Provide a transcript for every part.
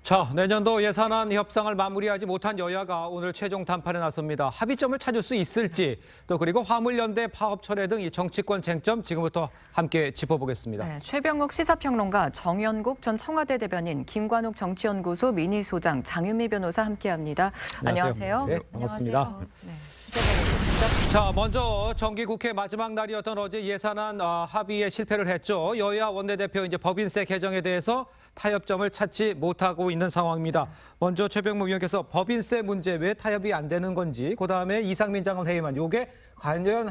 자, 내년도 예산안 협상을 마무리하지 못한 여야가 오늘 최종談판에 나섭니다. 합의점을 찾을 수 있을지, 또 그리고 화물연대 파업 철회 등 이 정치권 쟁점 지금부터 함께 짚어보겠습니다. 네, 최병욱 시사평론가, 정연국 전 청와대 대변인, 김관욱 정치연구소 민희소장, 장윤미 변호사 함께합니다. 안녕하세요. 네, 반갑습니다. 안녕하세요. 네. 주제가 자, 먼저 정기국회 마지막 날이었던 어제 예산안 합의에 실패를 했죠. 여야 원내대표 이제 법인세 개정에 대해서 타협점을 찾지 못하고 있는 상황입니다. 먼저 최병묵 의원께서 법인세 문제 왜 타협이 안 되는 건지, 그다음에 이상민 장관 회의만 요게 과연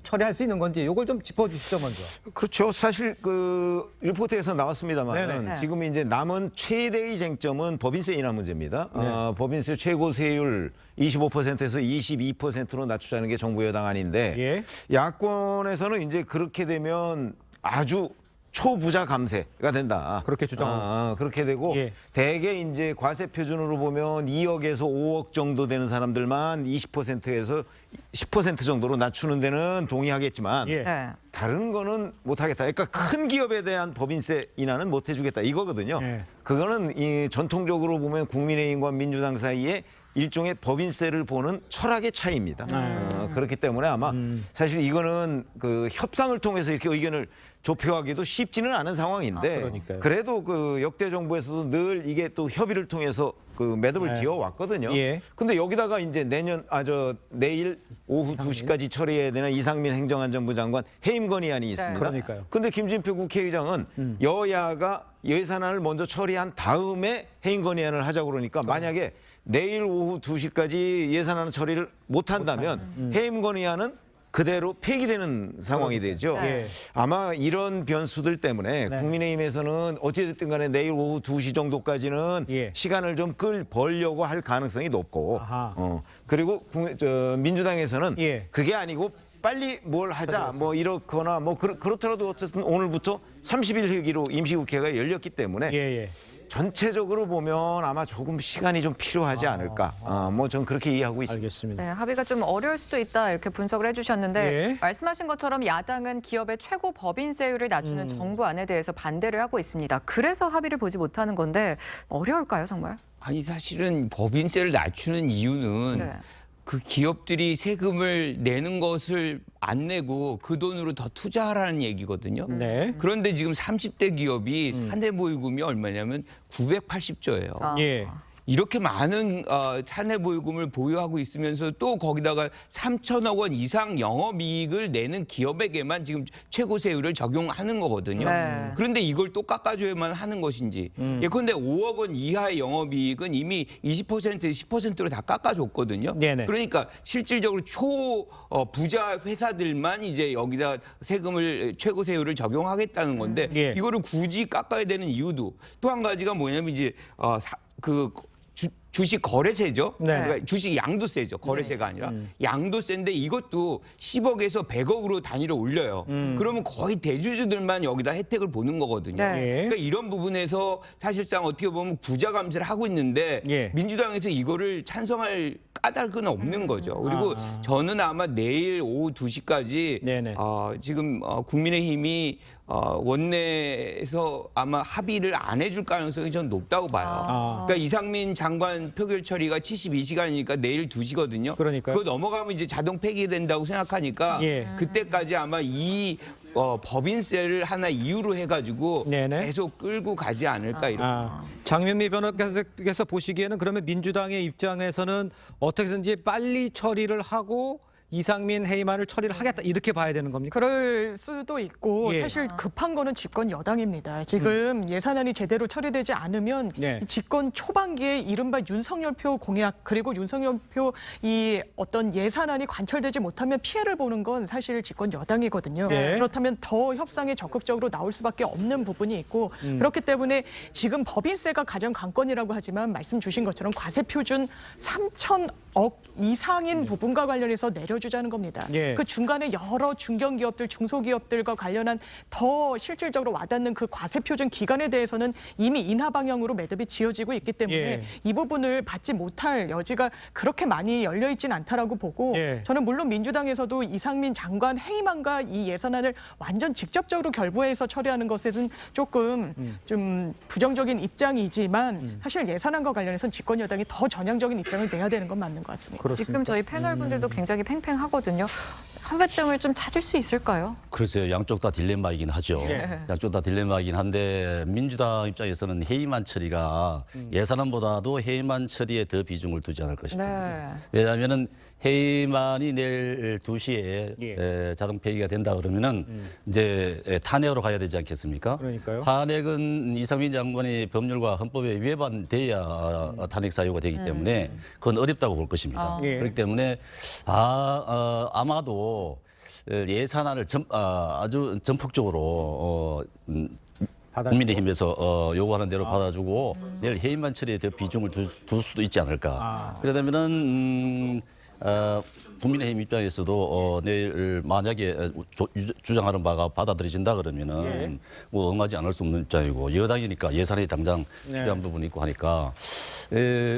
처리할 수 있는 건지 요걸 좀 짚어주시죠, 먼저. 그렇죠. 사실 그 리포트에서 나왔습니다만 지금 이제 남은 최대의 쟁점은 법인세 인하 문제입니다. 네. 법인세 최고 세율 25%에서 22%로 낮추자는 게 정부 여당 안인데 예. 야권에서는 이제 그렇게 되면 아주 초부자 감세가 된다. 그렇게 주장하고 그렇게 되고 예. 대개 이제 과세 표준으로 보면 2억에서 5억 정도 되는 사람들만 20%에서 10% 정도로 낮추는 데는 동의하겠지만 예. 네. 다른 거는 못하겠다. 그러니까 큰 기업에 대한 법인세 인하는 못 해주겠다 이거거든요. 예. 그거는 이 전통적으로 보면 국민의힘과 민주당 사이에 일종의 법인세를 보는 철학의 차이입니다. 그렇기 때문에 아마 사실 이거는 그 협상을 통해서 이렇게 의견을 좁혀가기도 쉽지는 않은 상황인데 그러니까요. 그래도 그 역대 정부에서도 늘 이게 또 협의를 통해서 그 매듭을 네. 지어왔거든요. 예. 근데 여기다가 이제 내일 오후 2시까지 처리해야 되는 이상민 행정안전부 장관 해임 건의안이 있습니다. 그러니까요. 근데 김진표 국회의장은 여야가 예산안을 먼저 처리한 다음에 해임 건의안을 하자고 그러니까 만약에 내일 오후 2시까지 예산안 처리를 못한다면 해임 건의안은 그대로 폐기되는 상황이 되죠. 예. 아마 이런 변수들 때문에 네. 국민의힘에서는 어찌됐든 간에 내일 오후 2시 정도까지는 예. 시간을 좀 벌려고 할 가능성이 높고 아하. 그리고 민주당에서는 예. 그게 아니고 빨리 뭘 하자 뭐 이렇거나 뭐 그렇더라도 어쨌든 오늘부터 30일 회기로 임시국회가 열렸기 때문에 예, 예. 전체적으로 보면 아마 조금 시간이 좀 필요하지 않을까. 뭐 전 그렇게 이해하고 있습니다. 알겠습니다. 네, 합의가 좀 어려울 수도 있다 이렇게 분석을 해주셨는데 예. 말씀하신 것처럼 야당은 기업의 최고 법인세율을 낮추는 정부안에 대해서 반대를 하고 있습니다. 그래서 합의를 보지 못하는 건데 어려울까요, 정말? 아니 사실은 법인세를 낮추는 이유는 네. 그 기업들이 세금을 내는 것을 안 내고 그 돈으로 더 투자하라는 얘기거든요. 네. 그런데 지금 30대 기업이 사내보유금이 얼마냐면 980조예요. 아. 예. 이렇게 많은 사내보유금을 보유하고 있으면서 또 거기다가 3천억 원 이상 영업이익을 내는 기업에게만 지금 최고세율을 적용하는 거거든요. 네. 그런데 이걸 또 깎아줘야만 하는 것인지. 예컨대 5억 원 이하의 영업이익은 이미 20%, 10%로 다 깎아줬거든요. 네네. 그러니까 실질적으로 부자 회사들만 이제 여기다 세금을 최고세율을 적용하겠다는 건데 예. 이거를 굳이 깎아야 되는 이유도 또 한 가지가 뭐냐면 이제 주식 거래세죠. 네. 그러니까 주식 양도세죠. 거래세가 아니라 양도세인데 이것도 10억에서 100억으로 단위를 올려요. 그러면 거의 대주주들만 여기다 혜택을 보는 거거든요. 네. 예. 그러니까 이런 부분에서 사실상 어떻게 보면 부자 감세를 하고 있는데 예. 민주당에서 이거를 찬성할 까닭은 없는 거죠. 그리고 저는 아마 내일 오후 2시까지 네네. 지금 국민의힘이 원내에서 아마 합의를 안 해줄 가능성이 전 높다고 봐요. 그러니까 이상민 장관 표결 처리가 72시간이니까 내일 2시거든요. 그러니까요. 그거 넘어가면 이제 자동 폐기된다고 생각하니까 예. 그때까지 아마 이 법인세를 하나 이유로 해가지고 네네. 계속 끌고 가지 않을까 이런. 장윤미 변호사께서 보시기에는 그러면 민주당의 입장에서는 어떻게든지 빨리 처리를 하고 이상민 해임안을 처리를 하겠다 이렇게 봐야 되는 겁니까? 그럴 수도 있고 예. 사실 급한 거는 집권 여당입니다. 지금 예산안이 제대로 처리되지 않으면 네. 이 집권 초반기에 이른바 윤석열표 공약 그리고 윤석열표 이 어떤 예산안이 관철되지 못하면 피해를 보는 건 사실 집권 여당이거든요. 예. 그렇다면 더 협상에 적극적으로 나올 수밖에 없는 부분이 있고 그렇기 때문에 지금 법인세가 가장 관건이라고 하지만 말씀 주신 것처럼 과세 표준 3천억 이상인 부분과 관련해서 내려주 알려주자는 겁니다. 예. 그 중간에 여러 중견기업들, 중소기업들과 관련한 더 실질적으로 와닿는 그 과세표준 기간에 대해서는 이미 인하 방향으로 매듭이 지어지고 있기 때문에 예. 이 부분을 받지 못할 여지가 그렇게 많이 열려 있진 않다라고 보고 예. 저는 물론 민주당에서도 이상민 장관 해임안과 이 예산안을 완전 직접적으로 결부해서 처리하는 것에는 조금 좀 부정적인 입장이지만 사실 예산안과 관련해서는 집권 여당이 더 전향적인 입장을 내야 되는 건 맞는 것 같습니다. 지금 저희 패널 분들도 굉장히 팽팽하거든요. 한배점을 좀 찾을 수 있을까요? 글쎄요, 양쪽 다 딜레마이긴 하죠. 예. 양쪽 다 딜레마이긴 한데 민주당 입장에서는 해임안 처리가 예산안보다도 해임안 처리에 더 비중을 두지 않을까 싶습니다. 네. 왜냐하면은 해임안이 내일 2시에 예. 자동 폐기가 된다 그러면은 이제 탄핵으로 가야 되지 않겠습니까? 그러니까요. 탄핵은 이상민 장관의 법률과 헌법에 위반돼야 탄핵 사유가 되기 때문에 그건 어렵다고 볼 것입니다. 예. 그렇기 때문에 아마도 예산안을 아주 전폭적으로 국민의힘에서 요구하는 대로 받아주고 내일 해임안 처리에 더 비중을 둘 수도 있지 않을까. 그러다면은 국민의힘 입장에서도 내일 만약에 주장하는 바가 받아들여진다 그러면은 뭐 응하지 않을 수 없는 입장이고 여당이니까 예산이 당장 필요한 부분이 있고 하니까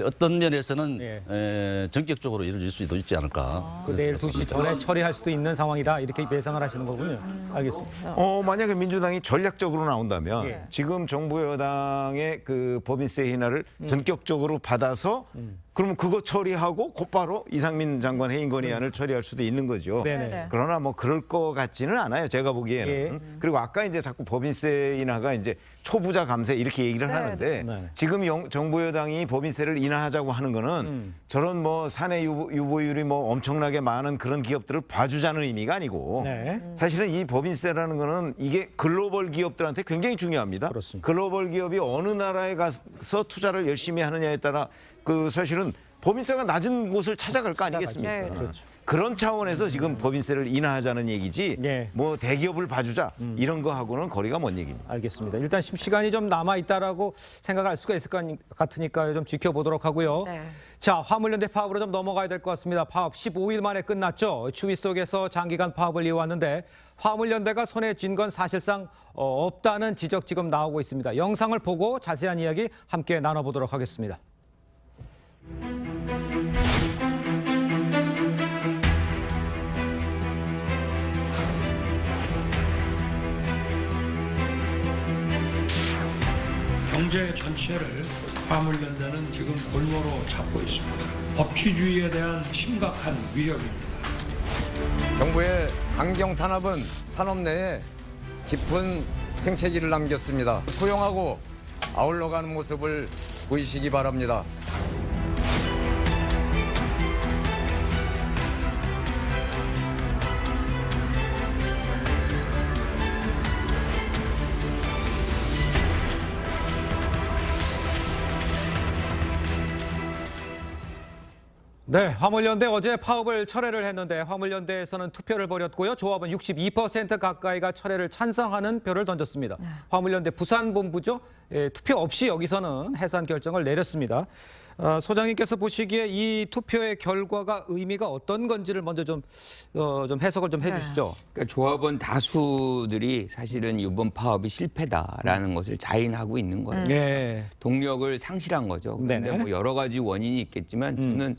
어떤 면에서는 전격적으로 이루어질 수도 있지 않을까. 그 내일 2시 전에 처리할 수도 있는 상황이다. 이렇게 예상을 하시는 거군요. 알겠습니다. 만약에 민주당이 전략적으로 나온다면 예. 지금 정부 여당의 그 법인세 인하를 전격적으로 받아서 그러면 그거 처리하고 곧바로 이상민 장관 해임 건의안을 처리할 수도 있는 거죠. 네네. 네. 그러나 뭐 그럴 것 같지는 않아요. 제가 보기에는. 예. 그리고 아까 이제 자꾸 법인세 인하가 이제 초부자 감세 이렇게 얘기를 네. 하는데 네. 지금 정부 여당이 법인세를 인하하자고 하는 거는 저런 뭐 사내 유보율이 뭐 엄청나게 많은 그런 기업들을 봐주자는 의미가 아니고 네. 사실은 이 법인세라는 거는 이게 글로벌 기업들한테 굉장히 중요합니다. 그렇습니다. 글로벌 기업이 어느 나라에 가서 투자를 열심히 하느냐에 따라 그 사실은 법인세가 낮은 곳을 찾아갈 거 아니겠습니까? 네, 그렇죠. 그런 차원에서 지금 법인세를 인하하자는 얘기지 예. 뭐 대기업을 봐주자 이런 거하고는 거리가 먼 얘기입니다. 알겠습니다. 일단 시간이 좀 남아 있다라고 생각할 수가 있을 것 같으니까 좀 지켜보도록 하고요. 네. 자, 화물연대 파업으로 좀 넘어가야 될 것 같습니다. 파업 15일 만에 끝났죠. 추위 속에서 장기간 파업을 이어왔는데 화물연대가 손에 쥔 건 사실상 없다는 지적 지금 나오고 있습니다. 영상을 보고 자세한 이야기 함께 나눠보도록 하겠습니다. 경제 전체를 화물연대는 지금 골모로 잡고 있습니다. 법치주의에 대한 심각한 위협입니다. 정부의 강경 탄압은 산업 내에 깊은 생채기를 남겼습니다. 포용하고 아울러가는 모습을 보이시기 바랍니다. 네, 화물연대 어제 파업을 철회를 했는데 화물연대에서는 투표를 벌였고요. 조합은 62% 가까이가 철회를 찬성하는 표를 던졌습니다. 화물연대 부산본부죠. 투표 없이 여기서는 해산 결정을 내렸습니다. 소장님께서 보시기에 이 투표의 결과가 의미가 어떤 건지를 먼저 좀 해석을 좀 해주시죠. 그러니까 조합원 다수들이 사실은 이번 파업이 실패다라는 것을 자인하고 있는 거예요. 네. 동력을 상실한 거죠. 그런데 네네. 뭐 여러 가지 원인이 있겠지만 저는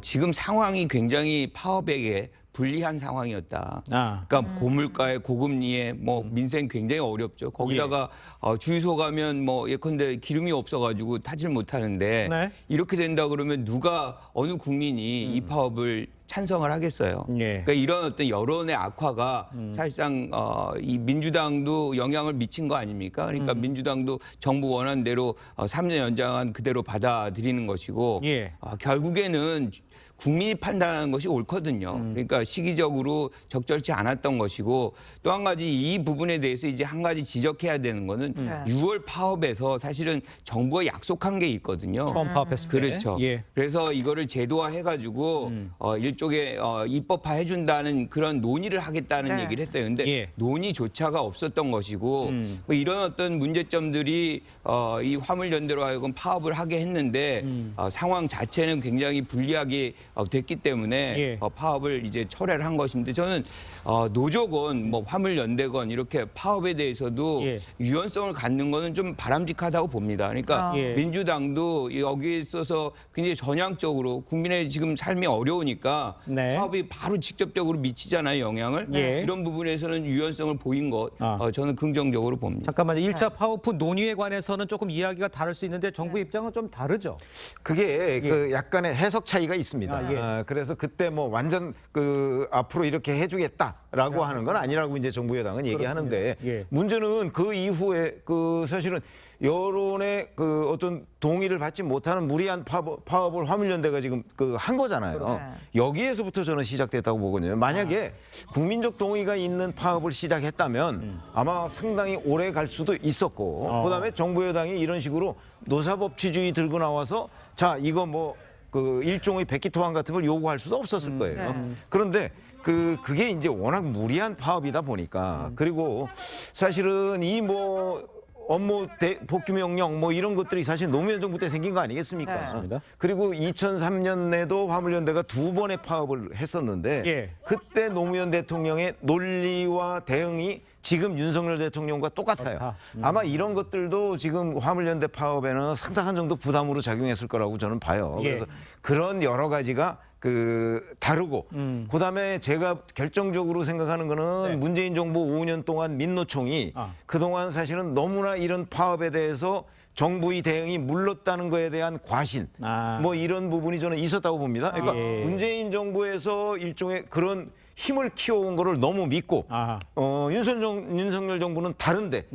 지금 상황이 굉장히 파업에게 불리한 상황이었다. 그러니까 고물가에 고금리에 뭐 민생 굉장히 어렵죠. 거기다가 주유소 가면 뭐 예컨대 기름이 없어가지고 타질 못하는데 네. 이렇게 된다 그러면 누가 어느 국민이 이 파업을 찬성을 하겠어요. 예. 그러니까 이런 어떤 여론의 악화가 사실상 이 민주당도 영향을 미친 거 아닙니까? 그러니까 민주당도 정부 원하는 대로 3년 연장안 그대로 받아들이는 것이고 예. 결국에는 국민이 판단하는 것이 옳거든요. 그러니까 시기적으로 적절치 않았던 것이고 또 한 가지 이 부분에 대해서 이제 한 가지 지적해야 되는 거는 6월 파업에서 사실은 정부가 약속한 게 있거든요. 처음 파업했을 때. 그렇죠. 예. 그래서 이거를 제도화해가지고 쪽에 입법화 해준다는 그런 논의를 하겠다는 네. 얘기를 했어요. 근데 예. 논의조차가 없었던 것이고 뭐 이런 어떤 문제점들이 이 화물연대로 하여금 파업을 하게 했는데 상황 자체는 굉장히 불리하게 됐기 때문에 예. 파업을 이제 철회를 한 것인데 저는 노조건 뭐 화물연대건 이렇게 파업에 대해서도 예. 유연성을 갖는 거는 좀 바람직하다고 봅니다. 그러니까 예. 민주당도 여기에 있어서 굉장히 전향적으로 국민의 지금 삶이 어려우니까 네. 파업이 바로 직접적으로 미치잖아요, 영향을. 예. 이런 부분에서는 유연성을 보인 것 저는 긍정적으로 봅니다. 잠깐만요. 1차 파업 후 논의에 관해서는 조금 이야기가 다를 수 있는데 정부 입장은 좀 다르죠. 그게 그 약간의 해석 차이가 있습니다. 예. 그래서 그때 뭐 완전 그 앞으로 이렇게 해주겠다라고 하는 건 아니라고 이제 정부 여당은 얘기하는데 예. 문제는 그 이후에 그 사실은 여론의 그 어떤 동의를 받지 못하는 무리한 파업을 화물연대가 지금 그 한 거잖아요. 여기에서부터 저는 시작됐다고 보거든요. 만약에 국민적 동의가 있는 파업을 시작했다면 아마 상당히 오래 갈 수도 있었고 그다음에 정부 여당이 이런 식으로 노사법치주의 들고 나와서 자 이거 뭐 그 일종의 백기토항 같은 걸 요구할 수도 없었을 거예요. 그런데 그게 이제 워낙 무리한 파업이다 보니까 그리고 사실은 이 뭐 업무 복귀 명령 뭐 이런 것들이 사실 노무현 정부 때 생긴 거 아니겠습니까? 네. 맞습니다. 그리고 2003년에도 화물연대가 2번의 파업을 했었는데 예. 그때 노무현 대통령의 논리와 대응이 지금 윤석열 대통령과 똑같아요. 아마 이런 것들도 지금 화물연대 파업에는 상당한 정도 부담으로 작용했을 거라고 저는 봐요. 예. 그래서 그런 여러 가지가 다르고 그다음에 제가 결정적으로 생각하는 거는 네. 문재인 정부 5년 동안 민노총이 그동안 사실은 너무나 이런 파업에 대해서 정부의 대응이 물렀다는 거에 대한 과신 뭐 이런 부분이 저는 있었다고 봅니다. 그러니까 예. 문재인 정부에서 일종의 그런 힘을 키워온 거를 너무 믿고 윤석열 정부는 다른데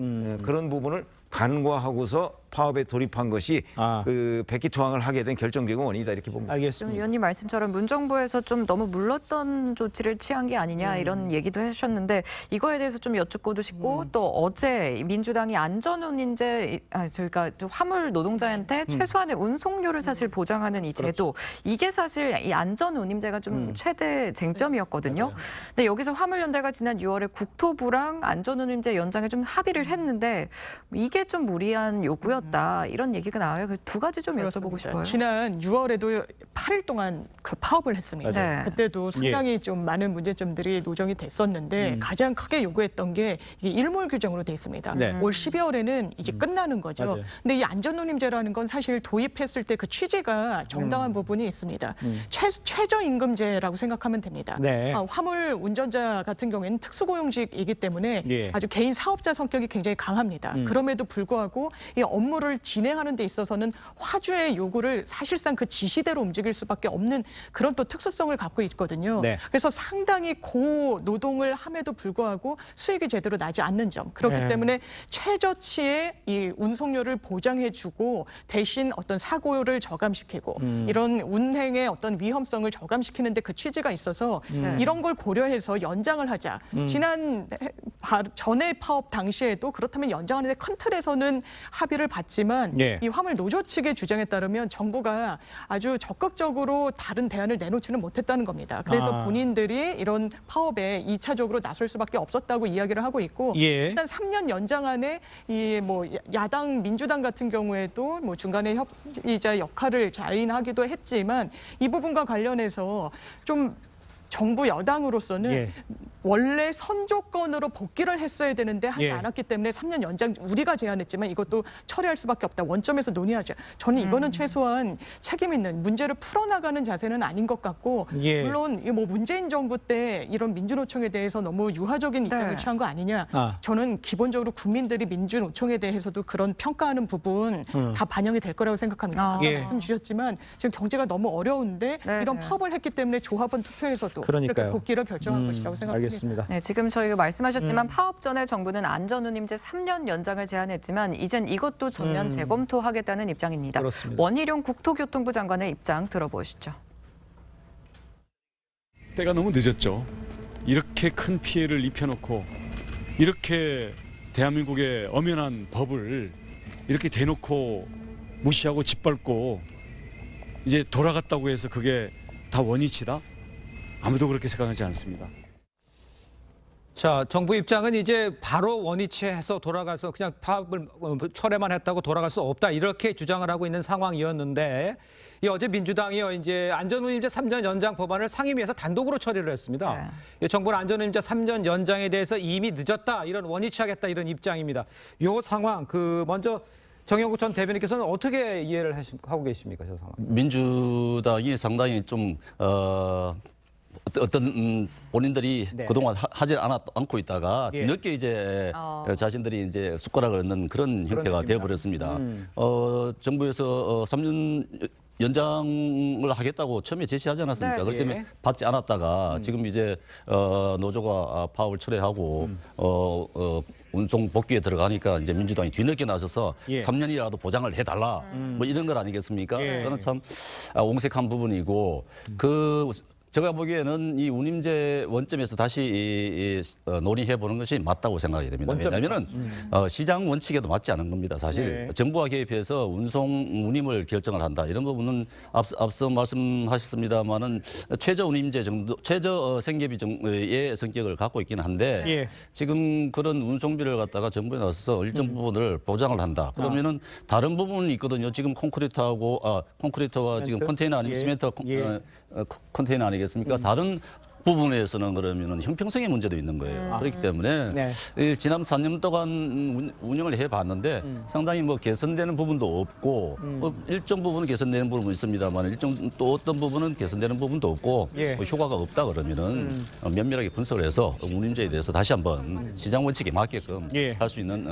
그런 부분을 간과하고서 파업에 돌입한 것이 그 백기투항을 하게 된 결정적인 원인이다 이렇게 봅니다. 좀 알겠습니다. 위원님 말씀처럼 문정부에서 좀 너무 물렀던 조치를 취한 게 아니냐 이런 얘기도 해주셨는데 이거에 대해서 좀 여쭙고도 싶고 또 어제 민주당이 안전운임제 저희가 화물 노동자한테 최소한의 운송료를 사실 보장하는 이 제도 이게 사실 이 안전운임제가 좀 최대 쟁점이었거든요. 근데 여기서 화물연대가 지난 6월에 국토부랑 안전운임제 연장에 좀 합의를 했는데 이게 좀 무리한 요구였다 이런 얘기가 나와요. 그래서 두 가지 좀 여쭤보고 싶어요. 지난 6월에도 8일 동안 그 파업을 했습니다. 네. 그때도 상당히 좀 많은 문제점들이 노정이 됐었는데 가장 크게 요구했던 게 이게 일몰 규정으로 돼 있습니다. 네. 올 12월에는 이제 끝나는 거죠. 맞아요. 근데 이 안전운임제라는 건 사실 도입했을 때 그 취지가 정당한 부분이 있습니다. 최저임금제라고 생각하면 됩니다. 네. 화물 운전자 같은 경우에는 특수고용직이기 때문에 예. 아주 개인 사업자 성격이 굉장히 강합니다. 그럼에도 불구하고 이 업무를 진행하는 데 있어서는 화주의 요구를 사실상 그 지시대로 움직일 수밖에 없는 그런 또 특수성을 갖고 있거든요. 네. 그래서 상당히 고노동을 함에도 불구하고 수익이 제대로 나지 않는 점. 그렇기 네. 때문에 최저치의 이 운송료를 보장해주고 대신 어떤 사고를 저감시키고 이런 운행의 어떤 위험성을 저감시키는데 그 취지가 있어서 이런 걸 고려해서 연장을 하자. 지난 전에 파업 당시에도 그렇다면 연장하는데 큰 틀에서는 합의를 봤지만 예. 이 화물 노조 측의 주장에 따르면 정부가 아주 적극적으로 다른 대안을 내놓지는 못했다는 겁니다. 그래서 본인들이 이런 파업에 2차적으로 나설 수밖에 없었다고 이야기를 하고 있고 예. 일단 3년 연장 안에 이 뭐 야당 민주당 같은 경우에도 뭐 중간에 협의자 역할을 자인하기도 했지만 이 부분과 관련해서 좀 정부 여당으로서는 예. 원래 선조건으로 복귀를 했어야 되는데 하지 예. 않았기 때문에 3년 연장 우리가 제안했지만 이것도 처리할 수밖에 없다. 원점에서 논의하자. 저는 이거는 최소한 책임 있는 문제를 풀어나가는 자세는 아닌 것 같고 예. 물론 뭐 문재인 정부 때 이런 민주노총에 대해서 너무 유화적인 입장을 네. 취한 거 아니냐. 저는 기본적으로 국민들이 민주노총에 대해서도 그런 평가하는 부분 다 반영이 될 거라고 생각합니다. 아까 예. 말씀 주셨지만 지금 경제가 너무 어려운데 네, 이런 네. 파업을 했기 때문에 조합원 투표에서도 그러니까요. 이렇게 복귀를 결정한 것이라고 생각합니다. 알겠습니다. 네, 지금 저희가 말씀하셨지만 파업 전에 정부는 안전운임제 3년 연장을 제안했지만 이젠 이것도 전면 재검토하겠다는 입장입니다. 그렇습니다. 원희룡 국토교통부 장관의 입장 들어보시죠. 때가 너무 늦었죠. 이렇게 큰 피해를 입혀놓고 이렇게 대한민국의 엄연한 법을 이렇게 대놓고 무시하고 짓밟고 이제 돌아갔다고 해서 그게 다 원위치다? 아무도 그렇게 생각하지 않습니다. 자, 정부 입장은 이제 바로 원위치해서 돌아가서 그냥 파업을 철회만 했다고 돌아갈 수 없다 이렇게 주장을 하고 있는 상황이었는데 이 어제 민주당이요 이제 안전운임제 3년 연장 법안을 상임위에서 단독으로 처리를 했습니다. 이 정부는 안전운임제 3년 연장에 대해서 이미 늦었다 이런 원위치하겠다 이런 입장입니다. 이 상황 먼저 정영국 전 대변인께서는 어떻게 이해를 하고 계십니까, 저 상황? 민주당이 상당히 좀 어떤 본인들이 네. 그동안 하지 않고 있다가 예. 늦게 이제 자신들이 이제 숟가락을 얻는 그런 형태가 되어버렸습니다. 정부에서 3년 연장을 하겠다고 처음에 제시하지 않았습니까? 네. 그렇기 때문에 받지 않았다가 지금 이제 노조가 파업을 철회하고 운송 복귀에 들어가니까 이제 민주당이 뒤늦게 나서서 예. 3년이라도 보장을 해달라 뭐 이런 것 아니겠습니까? 예. 그거는 참 옹색한 부분이고 제가 보기에는 이 운임제 원점에서 다시 논의해 보는 것이 맞다고 생각이 됩니다. 왜냐하면 시장 원칙에도 맞지 않은 겁니다. 사실 네. 정부가 개입해서 운임을 결정을 한다 이런 부분은 앞서 말씀하셨습니다만은 최저 운임제 정도, 최저 생계비의 성격을 갖고 있기는 한데 예. 지금 그런 운송비를 갖다가 정부에 나서서 일정 부분을 보장을 한다. 그러면은 다른 부분이 있거든요. 지금 콘크리트와 지금 컨테이너 아니면 예. 시멘트 컨테이너 아니겠습니까? 다른 부분에서는 그러면은 형평성의 문제도 있는 거예요. 그렇기 때문에 네. 이 지난 3년 동안 운영을 해봤는데 상당히 뭐 개선되는 부분도 없고 일정 부분은 개선되는 부분은 있습니다만 일정 또 어떤 부분은 개선되는 부분도 없고 예. 뭐 효과가 없다 그러면은 면밀하게 분석을 해서 운임제에 대해서 다시 한번 시장 원칙에 맞게끔 예. 할 수 있는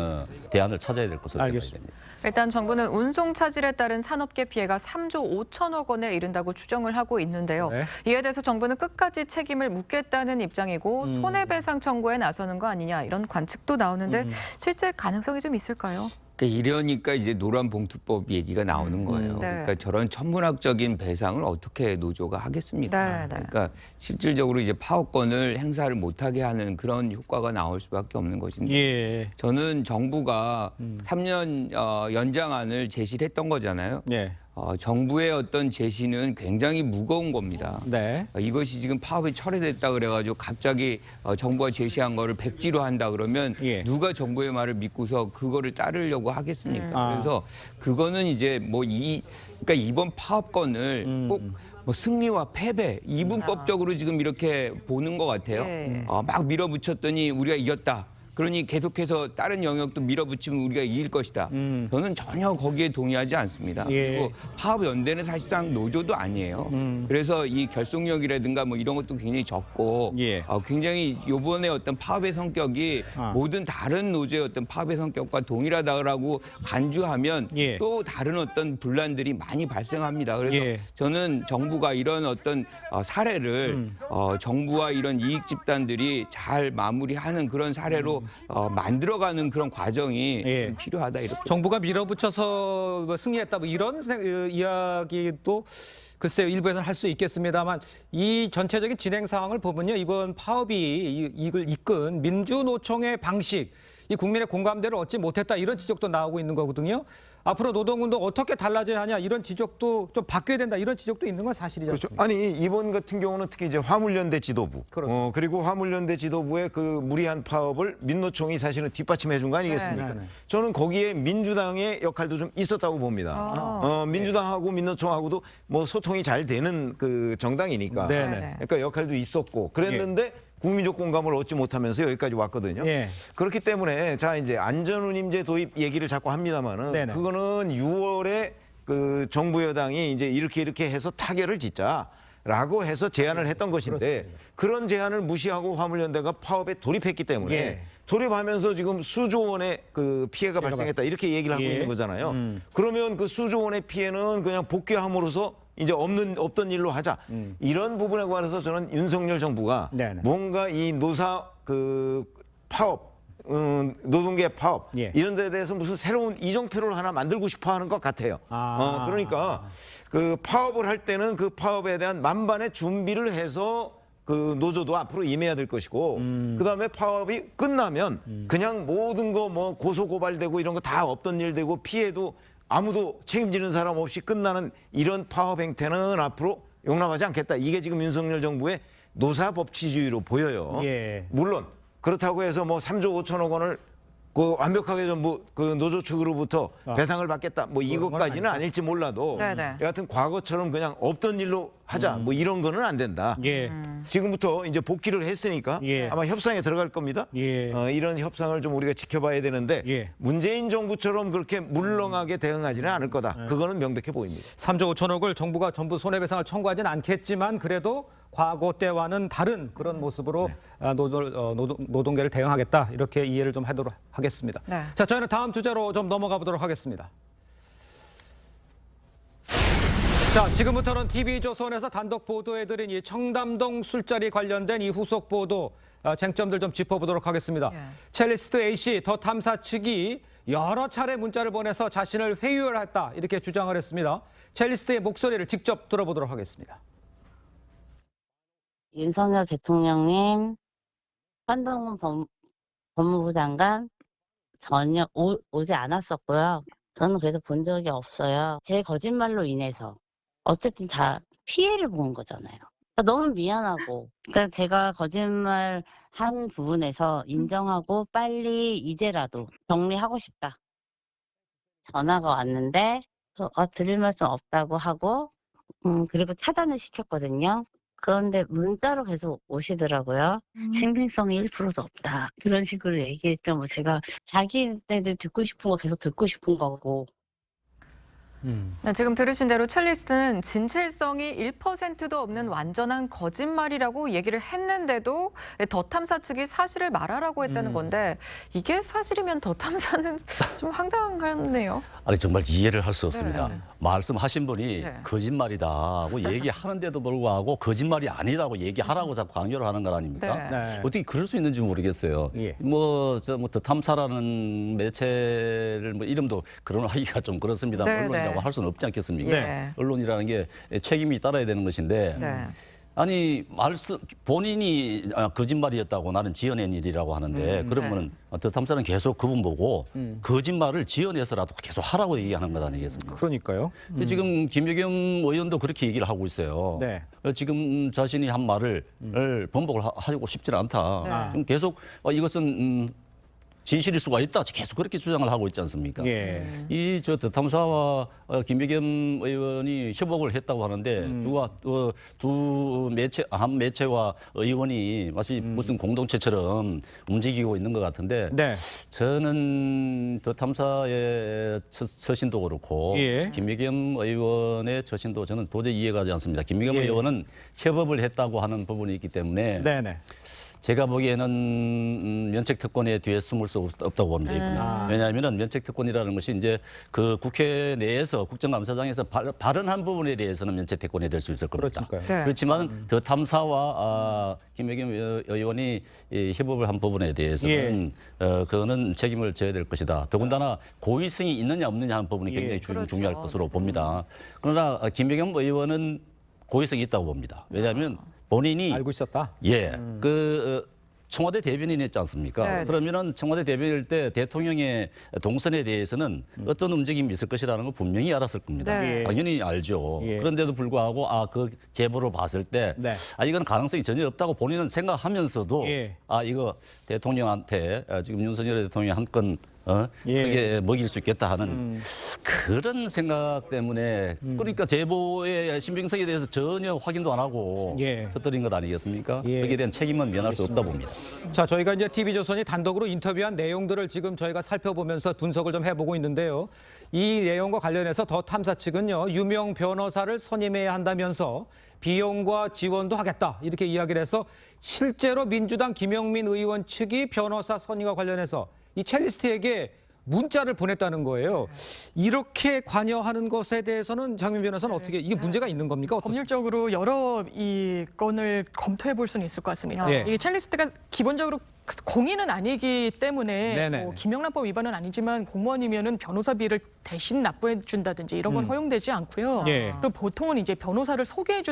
대안을 찾아야 될 것으로 생각이 알겠습니다. 됩니다. 일단 정부는 운송 차질에 따른 산업계 피해가 3조 5천억 원에 이른다고 추정을 하고 있는데요. 네. 이에 대해서 정부는 끝까지 책임을 묻겠다는 입장이고 손해배상 청구에 나서는 거 아니냐 이런 관측도 나오는데 실제 가능성이 좀 있을까요? 그러니까 이러니까 이제 노란봉투법 얘기가 나오는 거예요. 네. 그러니까 저런 천문학적인 배상을 어떻게 노조가 하겠습니까? 네, 네. 그러니까 실질적으로 이제 파업권을 행사를 못하게 하는 그런 효과가 나올 수밖에 없는 것인데 예. 저는 정부가 3년 연장안을 제시를 했던 거잖아요. 예. 정부의 어떤 제시는 굉장히 무거운 겁니다. 네. 이것이 지금 파업이 철회됐다 그래가지고 갑자기 정부가 제시한 거를 백지로 한다 그러면 예. 누가 정부의 말을 믿고서 그거를 따르려고 하겠습니까? 그래서 그거는 이제 그러니까 이번 파업권을 꼭 뭐 승리와 패배 이분법적으로 지금 이렇게 보는 것 같아요. 예. 막 밀어붙였더니 우리가 이겼다. 그러니 계속해서 다른 영역도 밀어붙이면 우리가 이길 것이다. 저는 전혀 거기에 동의하지 않습니다. 예. 그리고 파업연대는 사실상 노조도 아니에요. 그래서 이 결속력이라든가 뭐 이런 것도 굉장히 적고 예. 굉장히 이번에 어떤 파업의 성격이 모든 다른 노조의 어떤 파업의 성격과 동일하다라고 간주하면 예. 또 다른 어떤 분란들이 많이 발생합니다. 그래서 예. 저는 정부가 이런 어떤 사례를 정부와 이런 이익 집단들이 잘 마무리하는 그런 사례로 만들어가는 그런 과정이 예. 좀 필요하다 이렇게. 정부가 밀어붙여서 뭐 승리했다 뭐 이런 이야기도 글쎄요 일부에서는 할 수 있겠습니다만 이 전체적인 진행 상황을 보면요 이번 파업이 이걸 이끈 민주노총의 방식 이 국민의 공감대를 얻지 못했다 이런 지적도 나오고 있는 거거든요. 앞으로 노동운동 어떻게 달라져야 하냐 이런 지적도 좀 바뀌어야 된다 이런 지적도 있는 건 사실이지 그렇죠. 않습니까? 아니 이번 같은 경우는 특히 이제 화물연대 지도부, 그렇습니다. 그리고 화물연대 지도부의 그 무리한 파업을 민노총이 사실은 뒷받침해 준 거 아니겠습니까? 네, 네. 저는 거기에 민주당의 역할도 좀 있었다고 봅니다. 민주당하고 민노총하고도 뭐 소통이 잘 되는 그 정당이니까, 네, 네. 그러니까 역할도 있었고 그랬는데. 국민적 공감을 얻지 못하면서 여기까지 왔거든요. 예. 그렇기 때문에 자 이제 안전운임제 도입 얘기를 자꾸 합니다만은 네네. 그거는 6월에 그 정부 여당이 이제 이렇게 해서 타결을 짓자라고 해서 제안을 했던 것인데 그런 제안을 무시하고 화물연대가 파업에 돌입했기 때문에 예. 돌입하면서 지금 수조 원의 그 피해가 발생했다 이렇게 얘기를 하고 예. 있는 거잖아요. 그러면 그 수조 원의 피해는 그냥 복귀함으로써 이제 없던 일로 하자. 이런 부분에 관해서 저는 윤석열 정부가 네네. 뭔가 이 노사 그 파업, 노동계 파업 예. 이런 데에 대해서 무슨 새로운 이정표를 하나 만들고 싶어 하는 것 같아요. 그러니까 그 파업을 할 때는 그 파업에 대한 만반의 준비를 해서 그 노조도 앞으로 임해야 될 것이고 그다음에 파업이 끝나면 그냥 모든 거 뭐 고소 고발되고 이런 거 다 없던 일 되고 피해도 아무도 책임지는 사람 없이 끝나는 이런 파업 행태는 앞으로 용납하지 않겠다. 이게 지금 윤석열 정부의 노사법치주의로 보여요. 예. 물론 그렇다고 해서 뭐 3조 5천억 원을 그 완벽하게 전부 그 노조 측으로부터 배상을 받겠다 뭐 이것까지는 아닐지 몰라도 네네. 여하튼 과거처럼 그냥 없던 일로 하자 뭐 이런 거는 안 된다. 예. 지금부터 이제 복귀를 했으니까 예. 아마 협상에 들어갈 겁니다. 예. 이런 협상을 좀 우리가 지켜봐야 되는데 예. 문재인 정부처럼 그렇게 물렁하게 대응하지는 않을 거다. 그거는 명백해 보입니다. 3조 5천억을 정부가 전부 손해배상을 청구하진 않겠지만 그래도 과거 때와는 다른 그런 모습으로 노동계를 대응하겠다 이렇게 이해를 좀 하도록 하겠습니다. 네. 자, 저희는 다음 주제로 좀 넘어가 보도록 하겠습니다. 자, 지금부터는 TV조선에서 단독 보도해드린 이 청담동 술자리 관련된 이 후속 보도 쟁점들 좀 짚어보도록 하겠습니다. 예. 첼리스트 A씨 더 탐사 측이 여러 차례 문자를 보내서 자신을 회유했다 이렇게 주장을 했습니다. 첼리스트의 목소리를 직접 들어보도록 하겠습니다. 윤석열 대통령님, 한동훈 법무부 장관 전혀 오지 않았었고요. 저는 그래서 본 적이 없어요. 제 거짓말로 인해서 어쨌든 다 피해를 본 거잖아요. 그러니까 너무 미안하고, 그러니까 제가 거짓말 한 부분에서 인정하고 빨리 이제라도 정리하고 싶다. 전화가 왔는데 드릴 말씀 없다고 하고 그리고 차단을 시켰거든요. 그런데 문자로 계속 오시더라고요. 신빙성이 1%도 없다. 그런 식으로 얘기했죠. 뭐 제가 자기네들 듣고 싶은 거 계속 듣고 싶은 거고. 네, 지금 들으신 대로 첼리스트는 진실성이 1%도 없는 완전한 거짓말이라고 얘기를 했는데도 더 탐사 측이 사실을 말하라고 했다는 건데 이게 사실이면 더 탐사는 좀 황당하네요. 아니 정말 이해를 할 수 없습니다. 네. 말씀하신 분이 네. 거짓말이다고 얘기하는데도 불구하고 거짓말이 아니라고 얘기하라고 자꾸 강요를 하는 거 아닙니까? 네. 네. 어떻게 그럴 수 있는지 모르겠어요. 예. 더 탐사라는 매체를 뭐 이름도 거론하기가 좀 그렇습니다. 네, 언론이라고 네. 할 수는 없지 않겠습니까? 네. 언론이라는 게 책임이 따라야 되는 것인데 네. 아니 본인이 거짓말이었다고 나는 지어낸 일이라고 하는데 그러면은 더 탐사는 계속 그분 보고 거짓말을 지어내서라도 계속 하라고 얘기하는 것 아니겠습니까? 그러니까요. 지금 김여겸 의원도 그렇게 얘기를 하고 있어요. 네. 지금 자신이 한 말을 번복을 하고 싶지는 않다. 네. 지금 계속 이것은 진실일 수가 있다. 계속 그렇게 주장을 하고 있지 않습니까? 예. 이 더 탐사와 김여겸 의원이 협업을 했다고 하는데 누가 두 매체 한 매체와 의원이 마치 무슨 공동체처럼 움직이고 있는 것 같은데 네. 저는 더 탐사의 처신도 그렇고 예. 김여겸 의원의 처신도 저는 도저히 이해가지 않습니다. 김여겸 예. 의원은 협업을 했다고 하는 부분이 있기 때문에 네네. 제가 보기에는 면책 특권에 뒤에 숨을 수 없다고 봅니다. 이분이. 왜냐하면 면책 특권이라는 것이 이제 그 국회 내에서 국정감사장에서 발언한 부분에 대해서는 면책 특권이 될 수 있을 겁니다. 그러니까요. 네. 그렇지만 더 탐사와 김여겸 의원이 협업을 한 부분에 대해서는 그거는 책임을 져야 될 것이다. 더군다나 고의성이 있느냐 없느냐 하는 부분이 굉장히 그렇죠. 중요할 것으로 봅니다. 그러나 김여겸 의원은 고의성이 있다고 봅니다. 왜냐하면 본인이 알고 있었다. 청와대 대변인이었지 않습니까? 네, 네. 그러면은 청와대 대변인일 때 대통령의 동선에 대해서는 어떤 움직임이 있을 것이라는 걸 분명히 알았을 겁니다. 네. 당연히 알죠. 예. 그런데도 불구하고 그 제보를 봤을 때 네. 이건 가능성이 전혀 없다고 본인은 생각하면서도 예. 이거 대통령한테 지금 윤석열 대통령이 한 건 예. 그게 먹일 수 있겠다 하는 그런 생각 때문에 그러니까 제보의 신빙성에 대해서 전혀 확인도 안 하고 예. 터뜨린 것 아니겠습니까? 예. 거기에 대한 책임은 면할 수 없다 봅니다. 자, 저희가 이제 TV조선이 단독으로 인터뷰한 내용들을 지금 저희가 살펴보면서 분석을 좀 해보고 있는데요. 이 내용과 관련해서 더 탐사 측은요, 유명 변호사를 선임해야 한다면서 비용과 지원도 하겠다 이렇게 이야기를 해서 실제로 민주당 김영민 의원 측이 변호사 선임과 관련해서 이 첼리스트에게 문자를 보냈다는 거예요. 이렇게 관여하는 것에 대해서는 장민 변호사는 어떻게 이게 문제가 있는 겁니까? 법률적으로 여러 이 건을 검토해 볼 수는 있을 것 같습니다. 예. 이게 첼리스트가 기본적으로 공인은 아니기 때문에 네네. 뭐 김영란법 위반은 아니지만 공무원이면은 변호사비를 대신 납부해 준다든지 이런 건 허용되지 않고요. 예. 그리고 보통은 이제 변호사를 소개해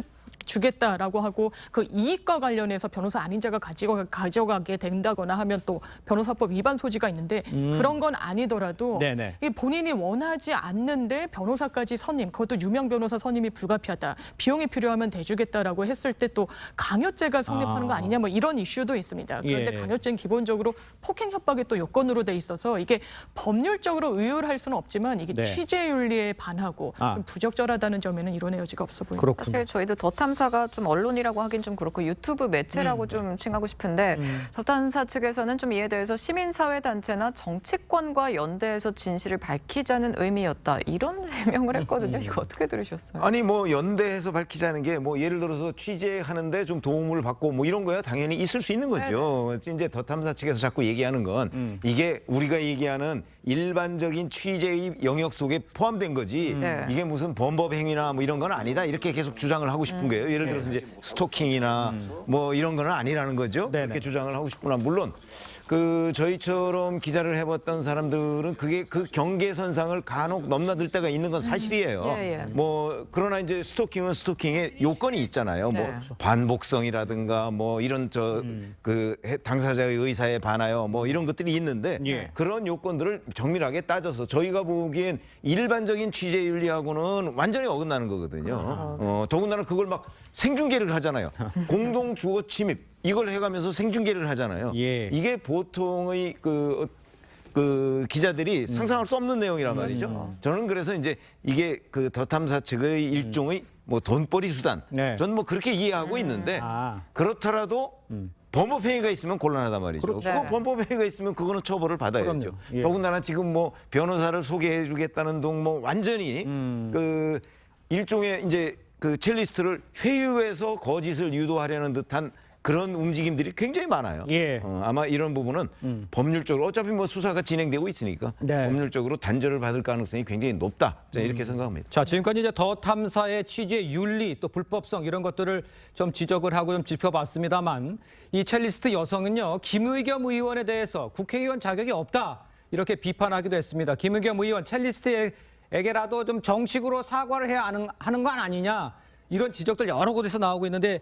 주겠다라고 하고 그 이익과 관련해서 변호사 아닌 자가 가져가게 된다거나 하면 또 변호사법 위반 소지가 있는데 그런 건 아니더라도 네네. 이 본인이 원하지 않는데 변호사까지 선임, 그것도 유명 변호사 선임이 불가피하다, 비용이 필요하면 대주겠다라고 했을 때 또 강요죄가 성립하는 거 아니냐 뭐 이런 이슈도 있습니다. 그런데 예. 강요죄는 기본적으로 폭행 협박이 또 요건으로 돼 있어서 이게 법률적으로 의율할 수는 없지만 이게 네. 취재윤리에 반하고 좀 부적절하다는 점에는 이론의 여지가 없어 보입니다. 그렇군요. 사실 저희도 더 탐사가 좀 언론이라고 하긴 좀 그렇고 유튜브 매체라고 좀 칭하고 싶은데 더 탐사 측에서는 좀 이에 대해서 시민사회단체나 정치권과 연대해서 진실을 밝히자는 의미였다. 이런 해명을 했거든요. 이거 어떻게 들으셨어요? 아니 뭐 연대해서 밝히자는 게 뭐 예를 들어서 취재하는데 좀 도움을 받고 뭐 이런 거야 당연히 있을 수 있는 거죠. 이제 더 탐사 측에서 자꾸 얘기하는 건 이게 우리가 얘기하는 일반적인 취재의 영역 속에 포함된 거지 네. 이게 무슨 범법 행위나 뭐 이런 건 아니다 이렇게 계속 주장을 하고 싶은 거예요. 예를 들어서 이제 스토킹이나 뭐 이런 거는 아니라는 거죠. 네네. 그렇게 주장을 하고 싶구나. 물론 그 저희처럼 기자를 해봤던 사람들은 그게 그 경계선상을 간혹 넘나들 때가 있는 건 사실이에요. 예. 뭐 그러나 이제 스토킹은 스토킹의 요건이 있잖아요. 뭐 네. 반복성이라든가 뭐 이런 그 당사자의 의사에 반하여 뭐 이런 것들이 있는데 예. 그런 요건들을 정밀하게 따져서 저희가 보기엔 일반적인 취재 윤리하고는 완전히 어긋나는 거거든요. 더군다나 그걸 막 생중계를 하잖아요. 공동 주거 침입 이걸 해가면서 생중계를 하잖아요. 예. 이게 보통의 그 기자들이 상상할 수 없는 내용이란 말이죠. 저는 그래서 이제 이게 그 더 탐사 측의 일종의 뭐 돈벌이 수단. 네. 저는 뭐 그렇게 이해하고 있는데 그렇더라도 범법 행위가 있으면 곤란하단 말이죠. 그렇죠. 그 네. 범법 행위가 있으면 그거는 처벌을 받아야죠. 그럼요. 예. 더군다나 지금 뭐 변호사를 소개해주겠다는 둥 뭐 완전히 그 일종의 이제 그 첼리스트를 회유해서 거짓을 유도하려는 듯한 그런 움직임들이 굉장히 많아요. 예. 아마 이런 부분은 법률적으로 어차피 뭐 수사가 진행되고 있으니까 네. 법률적으로 단절을 받을 가능성이 굉장히 높다. 저는 이렇게 생각합니다. 자, 지금까지 이제 더 탐사의 취재 윤리 또 불법성 이런 것들을 좀 지적을 하고 좀 짚어봤습니다만 이 첼리스트 여성은요 김의겸 의원에 대해서 국회의원 자격이 없다 이렇게 비판하기도 했습니다. 김의겸 의원 첼리스트에게라도 좀 정식으로 사과를 해야 하는 건 아니냐. 이런 지적들 여러 곳에서 나오고 있는데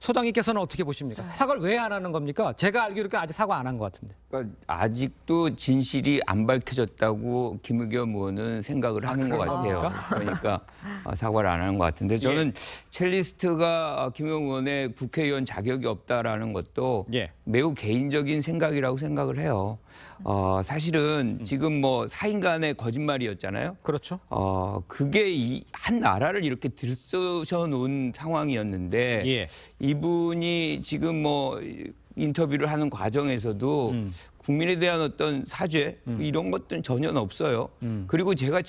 소장님께서는 어떻게 보십니까? 사과를 왜 안 하는 겁니까? 제가 알기로는 아직 사과 안 한 것 같은데. 그러니까 아직도 진실이 안 밝혀졌다고 김의겸 의원은 생각을 하는 것 같아요. 그러니까 사과를 안 하는 것 같은데 저는 첼리스트가 김의겸 의원의 국회의원 자격이 없다라는 것도 예. 매우 개인적인 생각이라고 생각을 해요. 사실은 지금 뭐 사인 간의 거짓말이었잖아요. 그렇죠. 그게 한 나라를 이렇게 들쑤셔 놓은 상황이었는데 예. 이분이 지금 뭐 인터뷰를 하는 과정에서도 국민에 대한 어떤 사죄 이런 것들은 전혀 없어요. 그리고 제가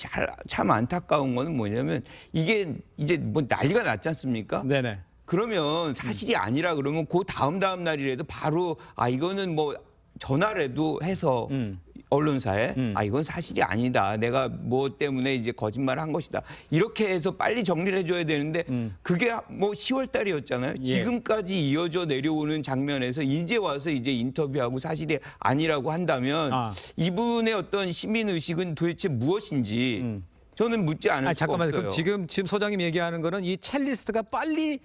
참 안타까운 거는 뭐냐면 이게 이제 뭐 난리가 났지 않습니까? 네네. 그러면 사실이 아니라 그러면 그 다음 날이라도 바로 이거는 뭐 전화라도 해서 언론사에 이건 사실이 아니다. 내가 뭐 때문에 이제 거짓말을 한 것이다. 이렇게 해서 빨리 정리를 해줘야 되는데 그게 뭐 10월 달이었잖아요. 예. 지금까지 이어져 내려오는 장면에서 이제 와서 이제 인터뷰하고 사실이 아니라고 한다면 이분의 어떤 시민 의식은 도대체 무엇인지 저는 묻지 않을 수가 잠깐만요. 없어요. 그럼 지금 소장님 얘기하는 거는 이 첼리스트가 빨리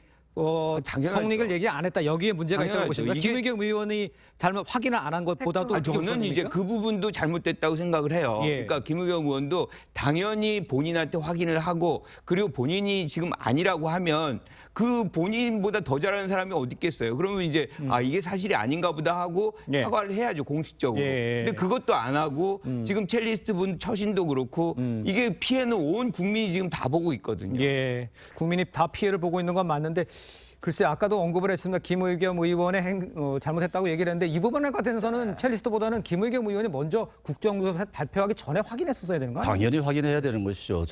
당연하죠. 성립을 얘기 안 했다. 여기에 문제가 있다고 당연하죠. 보십니까? 이게- 김의겸 의원이 잘못 확인을 안 한 것보다도 저는 이제 그 부분도 잘못됐다고 생각을 해요. 예. 그러니까 김의겸 의원도 당연히 본인한테 확인을 하고 그리고 본인이 지금 아니라고 하면 그 본인보다 더 잘하는 사람이 어디 있겠어요. 그러면 이제 이게 사실이 아닌가 보다 하고 예. 사과를 해야죠. 공식적으로. 예. 근데 그것도 안 하고 지금 첼리스트 분 처신도 그렇고 이게 피해는 온 국민이 지금 다 보고 있거든요. 예, 국민이 다 피해를 보고 있는 건 맞는데 글쎄 아까도 언급을 했습니다. 김의겸 의원의 잘못했다고 얘기를 했는데 이 부분에 관해서는 첼리스트보다는 김의겸 의원이 먼저 국정조사 발표하기 전에 확인했었어야 되는 거 아니에요? 당연히 확인해야 되는 것이죠.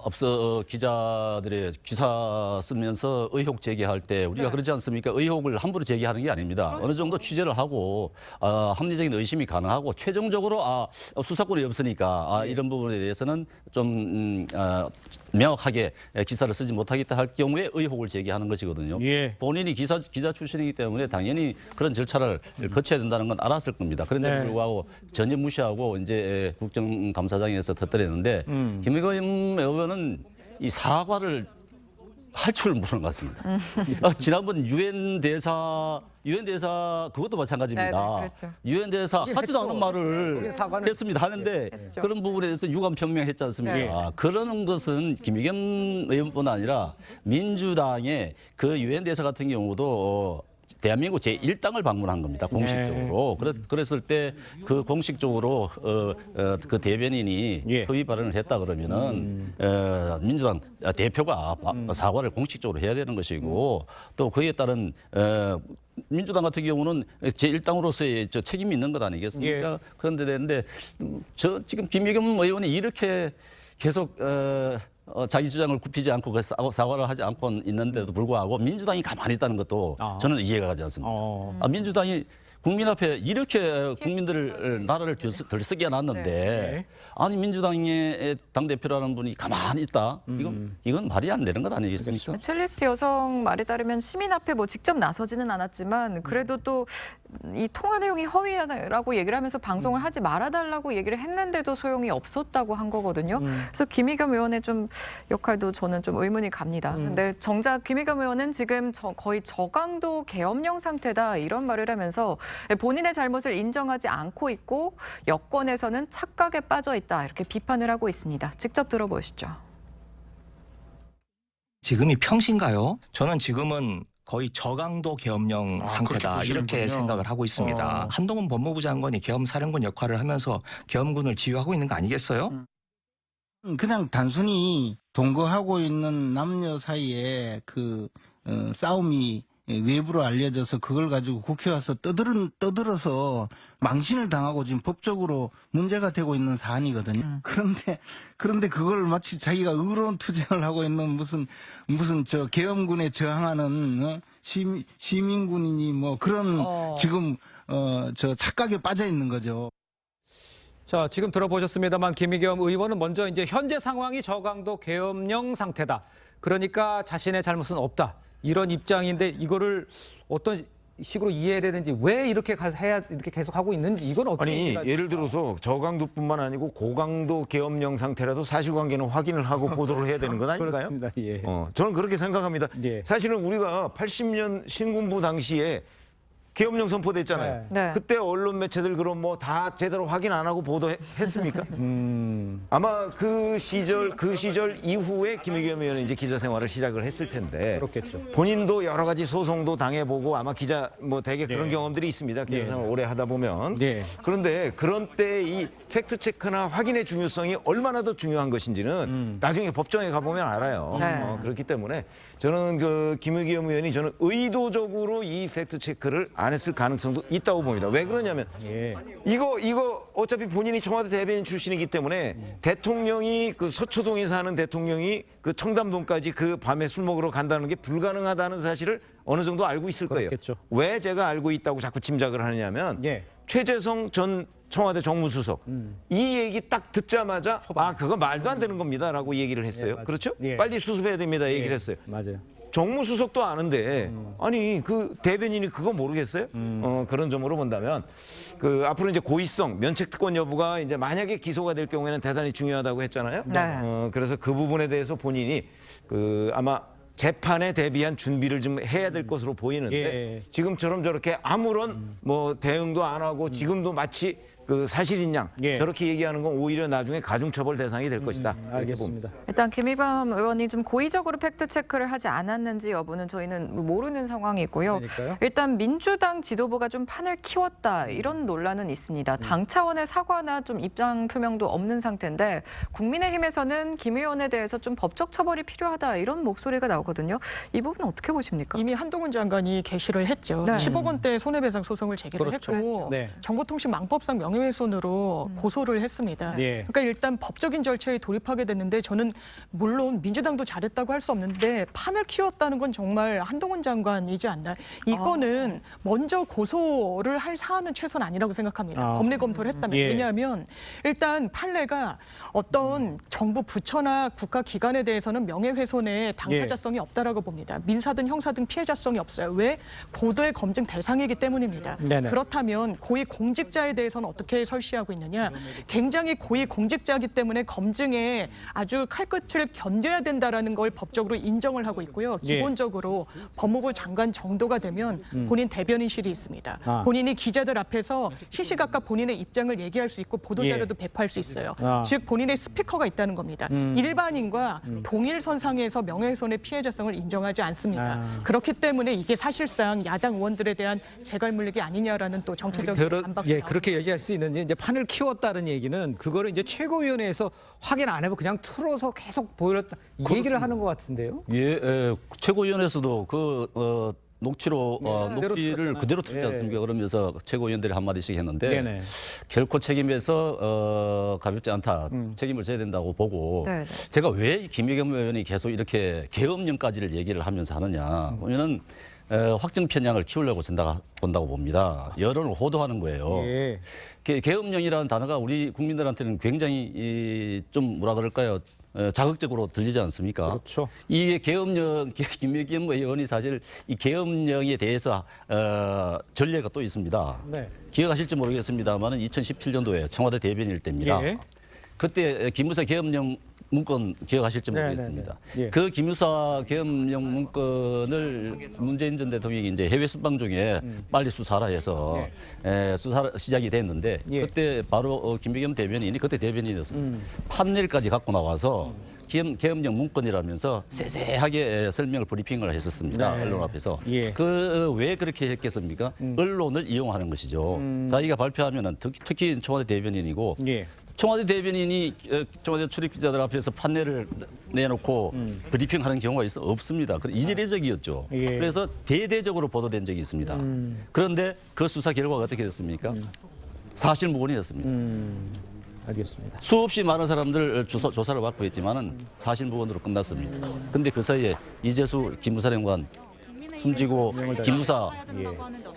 앞서 기자들의 기사 쓰면서 의혹 제기할 때 우리가 그러지 않습니까? 의혹을 함부로 제기하는 게 아닙니다. 어느 정도 취재를 하고 합리적인 의심이 가능하고 최종적으로 수사권이 없으니까 이런 부분에 대해서는 좀 명확하게 기사를 쓰지 못하겠다 할 경우에 의혹을 제기하는 것이거든요. 예. 본인이 기자 출신이기 때문에 당연히 그런 절차를 거쳐야 된다는 건 알았을 겁니다. 그런데 네. 불구하고 전혀 무시하고 이제 국정감사장에서 터뜨렸는데 김의겸 의원은 이 사과를 탈출을 못하는 것 같습니다. 지난번 유엔 대사 그것도 마찬가지입니다. 네, 그렇죠. 유엔 대사 하지도 않은 말을 거긴 사과는 했습니다. 하는데 했죠. 그런 부분에 대해서 유감 표명했지 않습니까? 네. 그러는 것은 김의겸 의원뿐 아니라 민주당의 그 유엔 대사 같은 경우도 대한민국 제1당을 방문한 겁니다. 공식적으로. 그랬을 때 그 공식적으로 그 대변인이 예. 허위 발언을 했다 그러면은 민주당 대표가 사과를 공식적으로 해야 되는 것이고 또 그에 따른 민주당 같은 경우는 제1당으로서의 책임이 있는 것 아니겠습니까? 예. 그런데 되는데 저 지금 김의겸 의원이 이렇게 계속 자기 주장을 굽히지 않고 그 사과를 하지 않고 있는데도 불구하고 민주당이 가만히 있다는 것도 저는 이해가 가지 않습니다. 민주당이 국민 앞에 이렇게 국민들을 나라를 들썩게 해놨는데 아니 민주당의 당대표라는 분이 가만히 있다. 이건 말이 안 되는 것 아니겠습니까? 첼리스 여성 말에 따르면 시민 앞에 뭐 직접 나서지는 않았지만 그래도 또 이 통화 내용이 허위라고 얘기를 하면서 방송을 하지 말아달라고 얘기를 했는데도 소용이 없었다고 한 거거든요. 그래서 김의겸 의원의 좀 역할도 저는 좀 의문이 갑니다. 근데 정작 김의겸 의원은 지금 거의 저강도 계엄령 상태다 이런 말을 하면서 본인의 잘못을 인정하지 않고 있고 여권에서는 착각에 빠져 있다 이렇게 비판을 하고 있습니다. 직접 들어보시죠. 지금이 평시인가요? 저는 지금은 거의 저강도 계엄령 상태다 이렇게 생각을 하고 있습니다. 한동훈 법무부 장관이 계엄사령관 역할을 하면서 계엄군을 지휘하고 있는 거 아니겠어요? 그냥 단순히 동거하고 있는 남녀 사이에 그 싸움이 외부로 알려져서 그걸 가지고 국회 와서 떠들어서 망신을 당하고 지금 법적으로 문제가 되고 있는 사안이거든요. 그런데 그걸 마치 자기가 의로운 투쟁을 하고 있는 무슨 저 계엄군에 저항하는 시민군이니 뭐 그런 지금 저 착각에 빠져 있는 거죠. 자, 지금 들어보셨습니다만 김의겸 의원은 먼저 이제 현재 상황이 저강도 계엄령 상태다. 그러니까 자신의 잘못은 없다. 이런 입장인데 이거를 어떤 식으로 이해해야 되는지 왜 이렇게 해야 이렇게 계속 하고 있는지 이건 어떻게 아니 예를 들어서 저강도뿐만 아니고 고강도 계엄령 상태라도 사실관계는 확인을 하고 보도를 해야 되는 건 아닌가요? 그렇습니다. 예. 저는 그렇게 생각합니다. 예. 사실은 우리가 80년 신군부 당시에 계엄령 선포됐잖아요. 네. 그때 언론 매체들 그럼 뭐 다 제대로 확인 안 하고 보도했습니까? 아마 그 시절 이후에 김의겸 의원은 이제 기자 생활을 시작을 했을 텐데 그렇겠죠. 본인도 여러 가지 소송도 당해보고 아마 기자 뭐 되게 그런 경험들이 있습니다. 기자 생활 오래 하다 보면. 그런데 그런 때 이 팩트 체크나 확인의 중요성이 얼마나 더 중요한 것인지는 나중에 법정에 가보면 알아요. 네. 그렇기 때문에 저는 그 김의겸 의원이 저는 의도적으로 이 팩트 체크를 안 했을 가능성도 있다고 봅니다. 왜 그러냐면 이거 어차피 본인이 청와대 대변인 출신이기 때문에 대통령이 그 서초동에 사는 대통령이 그 청담동까지 그 밤에 술 먹으러 간다는 게 불가능하다는 사실을 어느 정도 알고 있을 거예요. 그렇겠죠. 왜 제가 알고 있다고 자꾸 짐작을 하느냐면 최재성 전 청와대 정무수석 이 얘기 딱 듣자마자 그거 말도 안 되는 겁니다라고 얘기를 했어요. 그렇죠? 빨리 수습해야 됩니다 얘기를 했어요. 맞아요. 정무수석도 아는데 아니 그 대변인이 그거 모르겠어요? 그런 점으로 본다면 그 앞으로 이제 고의성 면책특권 여부가 이제 만약에 기소가 될 경우에는 대단히 중요하다고 했잖아요. 네. 그래서 그 부분에 대해서 본인이 그 아마 재판에 대비한 준비를 좀 해야 될 것으로 보이는데 지금처럼 저렇게 아무런 뭐 대응도 안 하고 지금도 마치 그 사실인 양 저렇게 얘기하는 건 오히려 나중에 가중처벌 대상이 될 것이다. 알겠습니다. 일단 김의겸 의원이 좀 고의적으로 팩트 체크를 하지 않았는지 여부는 저희는 모르는 상황이고요. 그러니까요. 일단 민주당 지도부가 좀 판을 키웠다 이런 논란은 있습니다. 당 차원의 사과나 좀 입장 표명도 없는 상태인데 국민의힘에서는 김 의원에 대해서 좀 법적 처벌이 필요하다 이런 목소리가 나오거든요. 이 부분 어떻게 보십니까? 이미 한동훈 장관이 개시를 했죠. 네. 10억 원대 손해배상 소송을 제기를 했고 정보통신망법상 명예훼손으로 고소를 했습니다. 그러니까 일단 법적인 절차에 돌입하게 됐는데 저는 물론 민주당도 잘했다고 할 수 없는데 판을 키웠다는 건 정말 한동훈 장관이지 않나. 이거는 먼저 고소를 할 사안은 최소는 아니라고 생각합니다. 법리 검토를 했다면. 왜냐하면 일단 판례가 어떤 정부 부처나 국가기관에 대해서는 명예훼손의 당사자성이 없다라고 봅니다. 민사든 형사든 피해자성이 없어요. 왜? 고도의 검증 대상이기 때문입니다. 그렇다면 고위 공직자에 대해서는 어떻게 그렇게 설시하고 있느냐. 굉장히 고위 공직자이기 때문에 검증에 아주 칼끝을 견뎌야 된다라는 걸 법적으로 인정을 하고 있고요. 기본적으로 법무부 장관 정도가 되면 본인 대변인실이 있습니다. 본인이 기자들 앞에서 시시각각 본인의 입장을 얘기할 수 있고 보도자료도 배포할 수 있어요. 즉 본인의 스피커가 있다는 겁니다. 일반인과 동일선상에서 명예훼손의 피해자성을 인정하지 않습니다. 그렇기 때문에 이게 사실상 야당 의원들에 대한 재갈 물리기 아니냐라는 또 정치적인 반박이 나옵니다. 그렇게 얘기할 수 있는지 이제 판을 키웠다는 얘기는 그거를 이제 최고위원회에서 확인 안 해보고 그냥 틀어서 계속 보였다 이 얘기를 하는 것 같은데요. 최고위원회에서도 녹취를 그대로 틀지 않습니까? 그러면서 최고위원들이 한마디씩 했는데 결코 책임에서 가볍지 않다. 책임을 져야 된다고 보고 제가 왜 김의겸 의원이 계속 이렇게 계엄령까지를 얘기를 하면서 하느냐 보면은 확증 편향을 키우려고 본다고 봅니다. 여론을 호도하는 거예요. 계엄령이라는 단어가 우리 국민들한테는 굉장히 좀 뭐라 그럴까요? 자극적으로 들리지 않습니까? 그렇죠. 이게 계엄령, 김의겸 의원이 사실 이 계엄령에 대해서 전례가 또 있습니다. 기억하실지 모르겠습니다만 2017년도에 청와대 대변인일 때입니다. 그때 기무사 계엄령 문건 기억하실지 모르겠습니다. 그 기무사 계엄령 문건을 문재인 전 대통령이 이제 해외 순방 중에 빨리 수사하라 해서 수사 시작이 됐는데 그때 바로 김의겸 대변인이 그때 대변인이었습니다. 판넬까지 갖고 나와서 계엄령 문건이라면서 세세하게 설명을 브리핑을 했었습니다. 언론 앞에서. 왜 그렇게 했겠습니까? 언론을 이용하는 것이죠. 자기가 발표하면은 특히 청와대 대변인이고 청와대 대변인이 청와대 출입 기자들 앞에서 판넬을 내놓고 브리핑하는 경우가 없습니다. 이례적이었죠. 그래서 대대적으로 보도된 적이 있습니다. 그런데 그 수사 결과가 어떻게 됐습니까? 사실무근이었습니다. 알겠습니다. 수없이 많은 사람들 조사를 받고 있지만은 사실무근으로 끝났습니다. 근데 그 사이에 이재수 기무사령관 숨지고 기무사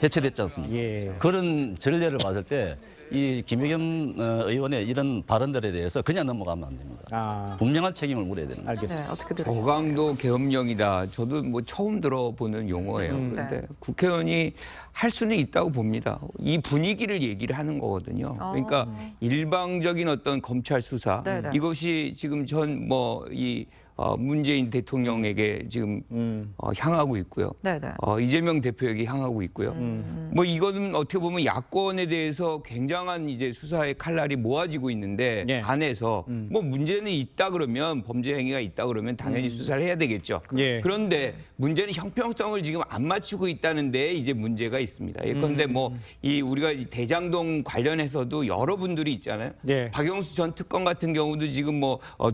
해체됐지 않습니까? 그런 전례를 봤을 때 이 김의겸 의원의 이런 발언들에 대해서 그냥 넘어가면 안 됩니다. 분명한 책임을 물어야 되는 거죠. 어떻게 저강도 계엄령이다. 저도 뭐 처음 들어보는 용어예요. 그런데 국회의원이 할 수는 있다고 봅니다. 이 분위기를 얘기를 하는 거거든요. 그러니까 일방적인 어떤 검찰 수사 이것이 지금 문재인 대통령에게 지금 향하고 있고요. 이재명 대표에게 향하고 있고요. 뭐 이거는 어떻게 보면 야권에 대해서 굉장한 이제 수사의 칼날이 모아지고 있는데 안에서 뭐 문제는 있다 그러면 범죄 행위가 있다 그러면 당연히 수사를 해야 되겠죠. 그런데 문제는 형평성을 지금 안 맞추고 있다는 데 이제 문제가 있습니다. 그런데 우리가 대장동 관련해서도 여러분들이 있잖아요. 박영수 전 특검 같은 경우도 지금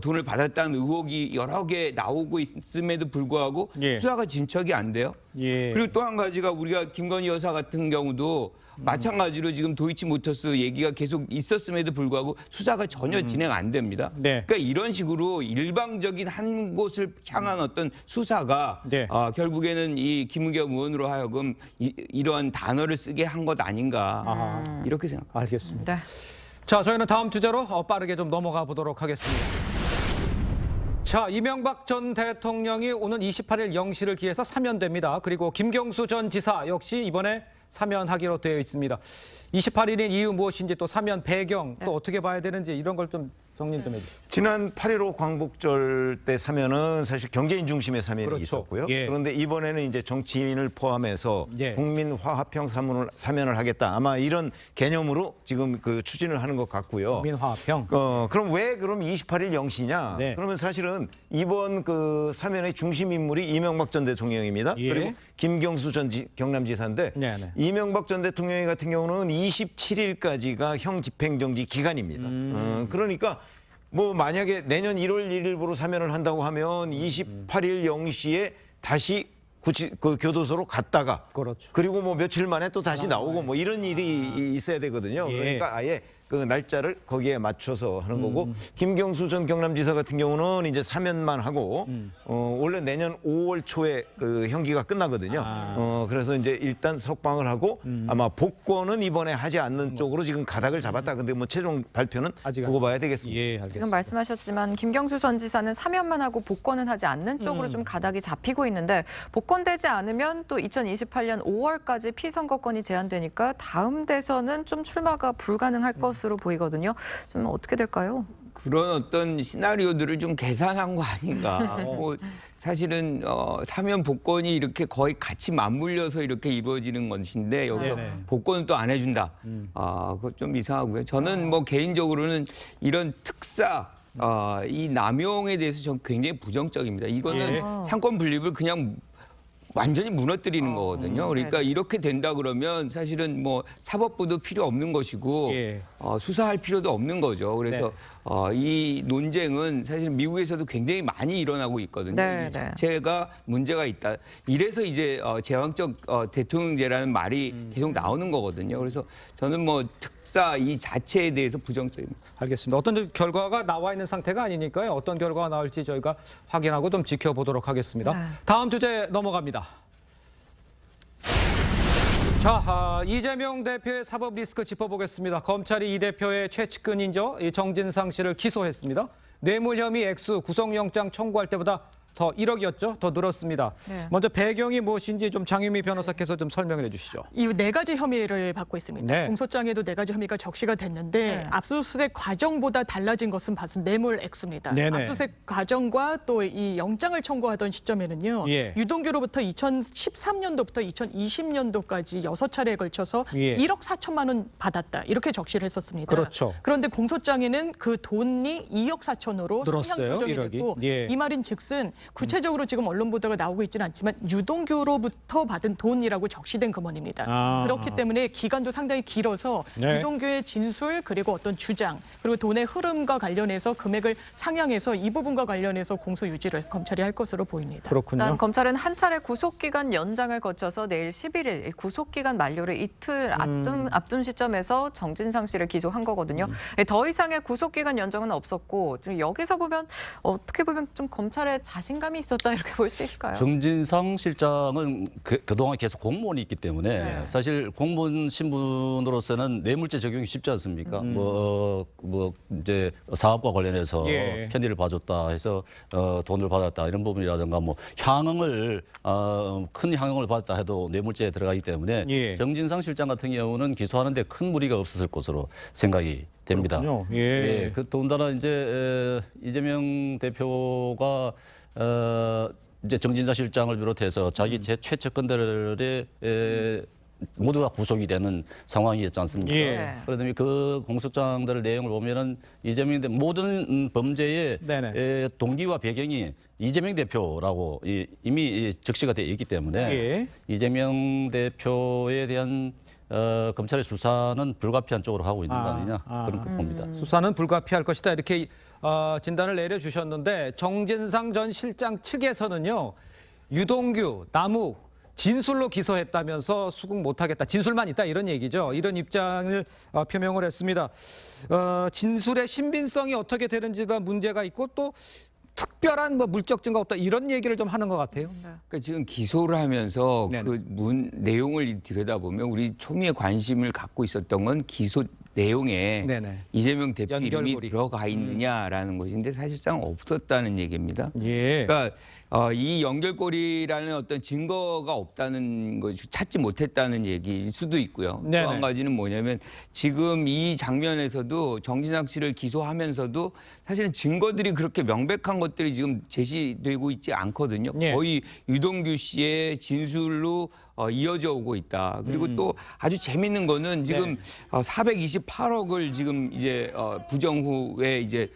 돈을 받았다는 의혹이 여러 개 나오고 있음에도 불구하고 수사가 진척이 안 돼요. 그리고 또 한 가지가 우리가 김건희 여사 같은 경우도 마찬가지로 지금 도이치모터스 얘기가 계속 있었음에도 불구하고 수사가 전혀 진행 안 됩니다. 그러니까 이런 식으로 일방적인 한 곳을 향한 어떤 수사가 결국에는 이 김의겸 의원으로 하여금 이러한 단어를 쓰게 한 것 아닌가 이렇게 생각합니다. 알겠습니다. 자, 저희는 다음 주제로 빠르게 좀 넘어가 보도록 하겠습니다. 자, 이명박 전 대통령이 오는 28일 0시를 기해서 사면됩니다. 그리고 김경수 전 지사 역시 이번에 사면하기로 되어 있습니다. 28일인 이유 무엇인지 또 사면 배경 또 어떻게 봐야 되는지 이런 걸 좀 정리 좀 해주시죠. 지난 8.15 광복절 때 사면은 사실 경제인 중심의 사면이 있었고요. 그런데 이번에는 이제 정치인을 포함해서 국민 화합형 사면을 하겠다. 아마 이런 개념으로 지금 그 추진을 하는 것 같고요. 국민 화합형. 그럼 왜 그럼 28일 0시냐? 그러면 사실은 이번 그 사면의 중심 인물이 이명박 전 대통령입니다. 그리고 김경수 전 경남지사인데 이명박 전 대통령 같은 경우는 27일까지가 형 집행정지 기간입니다. 그러니까 만약에 내년 1월 1일부로 사면을 한다고 하면 28일 0시에 다시 그 교도소로 갔다가 그리고 며칠 만에 또 다시 나오고 이런 일이 있어야 되거든요. 그러니까 아예 그 날짜를 거기에 맞춰서 하는 거고 김경수 전 경남지사 같은 경우는 이제 사면만 하고 원래 내년 5월 초에 그 형기가 끝나거든요. 그래서 이제 일단 석방을 하고 아마 복권은 이번에 하지 않는 쪽으로 지금 가닥을 잡았다. 근데 뭐 최종 발표는 두고 봐야 되겠습니다. 예, 알겠습니다. 지금 말씀하셨지만 김경수 전 지사는 사면만 하고 복권은 하지 않는 쪽으로 좀 가닥이 잡히고 있는데 복권되지 않으면 또 2028년 5월까지 피선거권이 제한되니까 다음 대선은 좀 출마가 불가능할 것으로 보이거든요. 좀 어떻게 될까요? 그런 어떤 시나리오들을 좀 계산한 거 아닌가. 뭐 사실은 사면 복권이 이렇게 거의 같이 맞물려서 이렇게 이루어지는 것인데 여기서 복권은 또 안 해준다. 그거 좀 이상하고요. 저는 뭐 개인적으로는 이런 특사 이 남용에 대해서 전 굉장히 부정적입니다. 이거는 상권 분립을 그냥 완전히 무너뜨리는 거거든요. 그러니까 이렇게 된다 그러면 사실은 뭐 사법부도 필요 없는 것이고 수사할 필요도 없는 거죠. 그래서 이 논쟁은 사실 미국에서도 굉장히 많이 일어나고 있거든요. 이 자체가 문제가 있다. 이래서 이제 제왕적 대통령제라는 말이 계속 나오는 거거든요. 그래서 저는 뭐 특사 이 자체에 대해서 부정적입니다. 알겠습니다. 어떤 결과가 나와 있는 상태가 아니니까요. 어떤 결과가 나올지 저희가 확인하고 좀 지켜보도록 하겠습니다. 다음 주제 넘어갑니다. 자, 이재명 대표의 사법 리스크 짚어보겠습니다. 검찰이 이 대표의 최측근인죠. 정진상 씨를 기소했습니다. 뇌물 혐의 액수 구속영장 청구할 때보다 더 1억이었죠. 더 늘었습니다. 먼저 배경이 무엇인지 좀 장유미 변호사께서 좀 설명을 해주시죠. 이 4가지 혐의를 받고 있습니다. 공소장에도 4가지 혐의가 적시가 됐는데 압수수색 과정보다 달라진 것은 바로 뇌물 액수입니다. 압수수색 과정과 또 이 영장을 청구하던 시점에는요. 유동규로부터 2013년도부터 2020년도까지 6차례에 걸쳐서 1억 4천만 원 받았다. 이렇게 적시를 했었습니다. 그렇죠. 그런데 공소장에는 그 돈이 2억 4천으로 상향 조정이 됐고 이 말인 즉슨 구체적으로 지금 언론 보도가 나오고 있지는 않지만 유동규로부터 받은 돈이라고 적시된 금원입니다. 그렇기 때문에 기간도 상당히 길어서 유동규의 진술 그리고 어떤 주장 그리고 돈의 흐름과 관련해서 금액을 상향해서 이 부분과 관련해서 공소 유지를 검찰이 할 것으로 보입니다. 그렇군요. 일단 검찰은 한 차례 구속기간 연장을 거쳐서 내일 11일 구속기간 만료를 이틀 앞둔 시점에서 정진상 씨를 기소한 거거든요. 더 이상의 구속기간 연장은 없었고 여기서 보면 어떻게 보면 좀 검찰의 자신감이 있었다 이렇게 볼 수 있을까요? 정진상 실장은 그동안 계속 공무원이 있기 때문에 사실 공무원 신분으로서는 뇌물죄 적용이 쉽지 않습니까? 뭐 이제 사업과 관련해서 편의를 봐줬다 해서 돈을 받았다 이런 부분이라든가 뭐 향응을 큰 향응을 받았다 해도 뇌물죄에 들어가기 때문에 정진상 실장 같은 경우는 기소하는데 큰 무리가 없었을 것으로 생각이 됩니다. 더군다나 이제 이재명 대표가 이제 정진상 실장을 비롯해서 자기 최측근들의 모두 다 구속이 되는 상황이었지 않습니까? 그러다 보니 그 공소장들 내용을 보면은 이재명 대표 모든 범죄의 동기와 배경이 이재명 대표라고 이미 적시가 되어 있기 때문에 이재명 대표에 대한 검찰의 수사는 불가피한 쪽으로 가고 있는 거 아니냐 그런 봅니다. 수사는 불가피할 것이다 이렇게 진단을 내려주셨는데 정진상 전 실장 측에서는요. 유동규, 남욱 진술로 기소했다면서 수긍 못하겠다. 진술만 있다 이런 얘기죠. 이런 입장을 표명을 했습니다. 진술의 신빙성이 어떻게 되는지가 문제가 있고 또 특별한 뭐 물적 증거 없다 이런 얘기를 좀 하는 것 같아요. 그러니까 지금 기소를 하면서 그 내용을 들여다보면 우리 초미의 관심을 갖고 있었던 건 기소 내용에 이재명 대표 이름이 들어가 있느냐라는 것인데 사실상 없었다는 얘기입니다. 그러니까 이 연결고리라는 어떤 증거가 없다는 것이 찾지 못했다는 얘기일 수도 있고요. 또 한 가지는 뭐냐면 지금 이 장면에서도 정진상 씨를 기소하면서도 사실은 증거들이 그렇게 명백한 것들이 지금 제시되고 있지 않거든요. 거의 유동규 씨의 진술로 이어져 오고 있다. 그리고 또 아주 재밌는 거는 지금 428억을 지금 이제 부정 후에 이제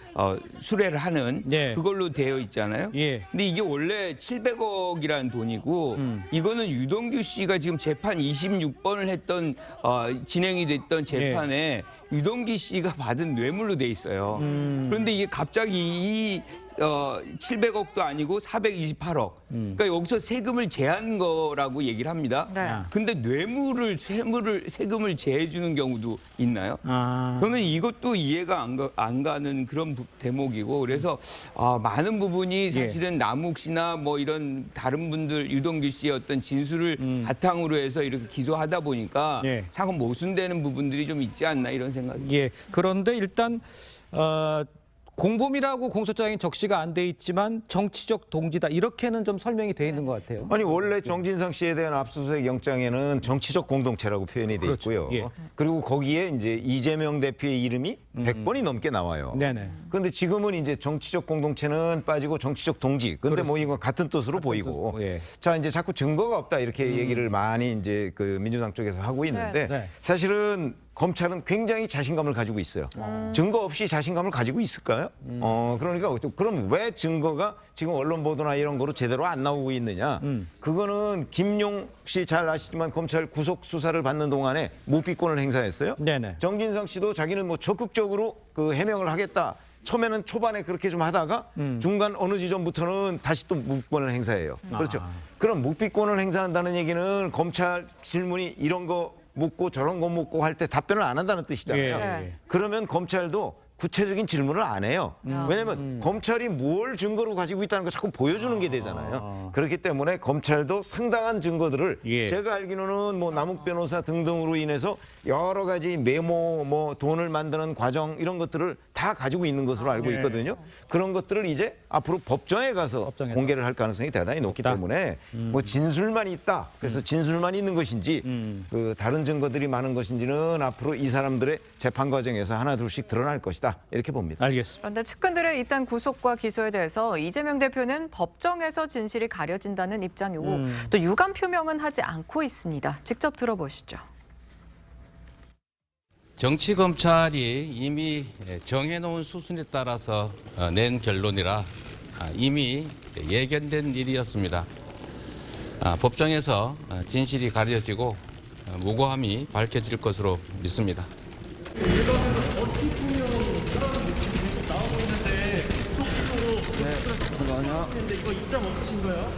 수뢰를 하는 그걸로 되어 있잖아요. 근데 이게 원래 700억이라는 돈이고 이거는 유동규 씨가 지금 재판 26번을 했던 진행이 됐던 재판에 유동규 씨가 받은 뇌물로 돼 있어요. 그런데 이게 갑자기 이 700억도 아니고 428억. 그러니까 여기서 세금을 제한 거라고 얘기를 합니다. 네. 근데 세금을 제해 주는 경우도 있나요? 저는 이것도 이해가 안 가는 그런 대목이고 그래서 많은 부분이 사실은 남욱 씨나 뭐 이런 다른 분들 유동규 씨의 어떤 진술을 바탕으로 해서 이렇게 기소하다 보니까 자꾸 모순되는 부분들이 좀 있지 않나 이런 생각이. 예. 그런데 일단 공범이라고 공소장에 적시가 안 돼 있지만 정치적 동지다 이렇게는 좀 설명이 돼 있는 것 같아요. 아니 원래 정진상 씨에 대한 압수수색 영장에는 정치적 공동체라고 표현이 돼 있고요. 예. 그리고 거기에 이제 이재명 대표의 이름이 100번이 넘게 나와요. 네네. 그런데 지금은 이제 정치적 공동체는 빠지고 정치적 동지. 근데 뭐 이거 같은 뜻으로 보이고. 예. 자 이제 자꾸 증거가 없다 이렇게 얘기를 많이 이제 그 민주당 쪽에서 하고 있는데 네. 사실은 검찰은 굉장히 자신감을 가지고 있어요. 증거 없이 자신감을 가지고 있을까요? 그러니까 그럼 왜 증거가 지금 언론 보도나 이런 거로 제대로 안 나오고 있느냐? 그거는 김용 씨 잘 아시지만 검찰 구속 수사를 받는 동안에 묵비권을 행사했어요. 네네. 정진상 씨도 자기는 뭐 적극적으로 그 해명을 하겠다. 처음에는 초반에 그렇게 좀 하다가 중간 어느 지점부터는 다시 또 묵비권을 행사해요. 그렇죠. 그럼 묵비권을 행사한다는 얘기는 검찰 질문이 이런 거 묻고 저런 거 묻고 할 때 답변을 안 한다는 뜻이잖아요. 예. 그러면 검찰도 구체적인 질문을 안 해요. 왜냐하면 검찰이 뭘 증거로 가지고 있다는 거 자꾸 보여주는 게 되잖아요. 그렇기 때문에 검찰도 상당한 증거들을 제가 알기로는 뭐 남욱 변호사 등등으로 인해서 여러 가지 메모, 뭐 돈을 만드는 과정 이런 것들을 다 가지고 있는 것으로 알고 있거든요. 그런 것들을 이제 앞으로 법정에 가서 공개를 할 가능성이 대단히 높기 때문에 뭐 진술만 있다. 그래서 진술만 있는 것인지 그 다른 증거들이 많은 것인지는 앞으로 이 사람들의 재판 과정에서 하나 둘씩 드러날 것이다. 이렇게 봅니다. 알겠습니다. 그런데 측근들의 일단 구속과 기소에 대해서 이재명 대표는 법정에서 진실이 가려진다는 입장이고 또 유감 표명은 하지 않고 있습니다. 직접 들어보시죠. 정치검찰이 이미 정해놓은 수순에 따라서 낸 결론이라 이미 예견된 일이었습니다. 법정에서 진실이 가려지고 무고함이 밝혀질 것으로 믿습니다. 이거 입장 없으신가요?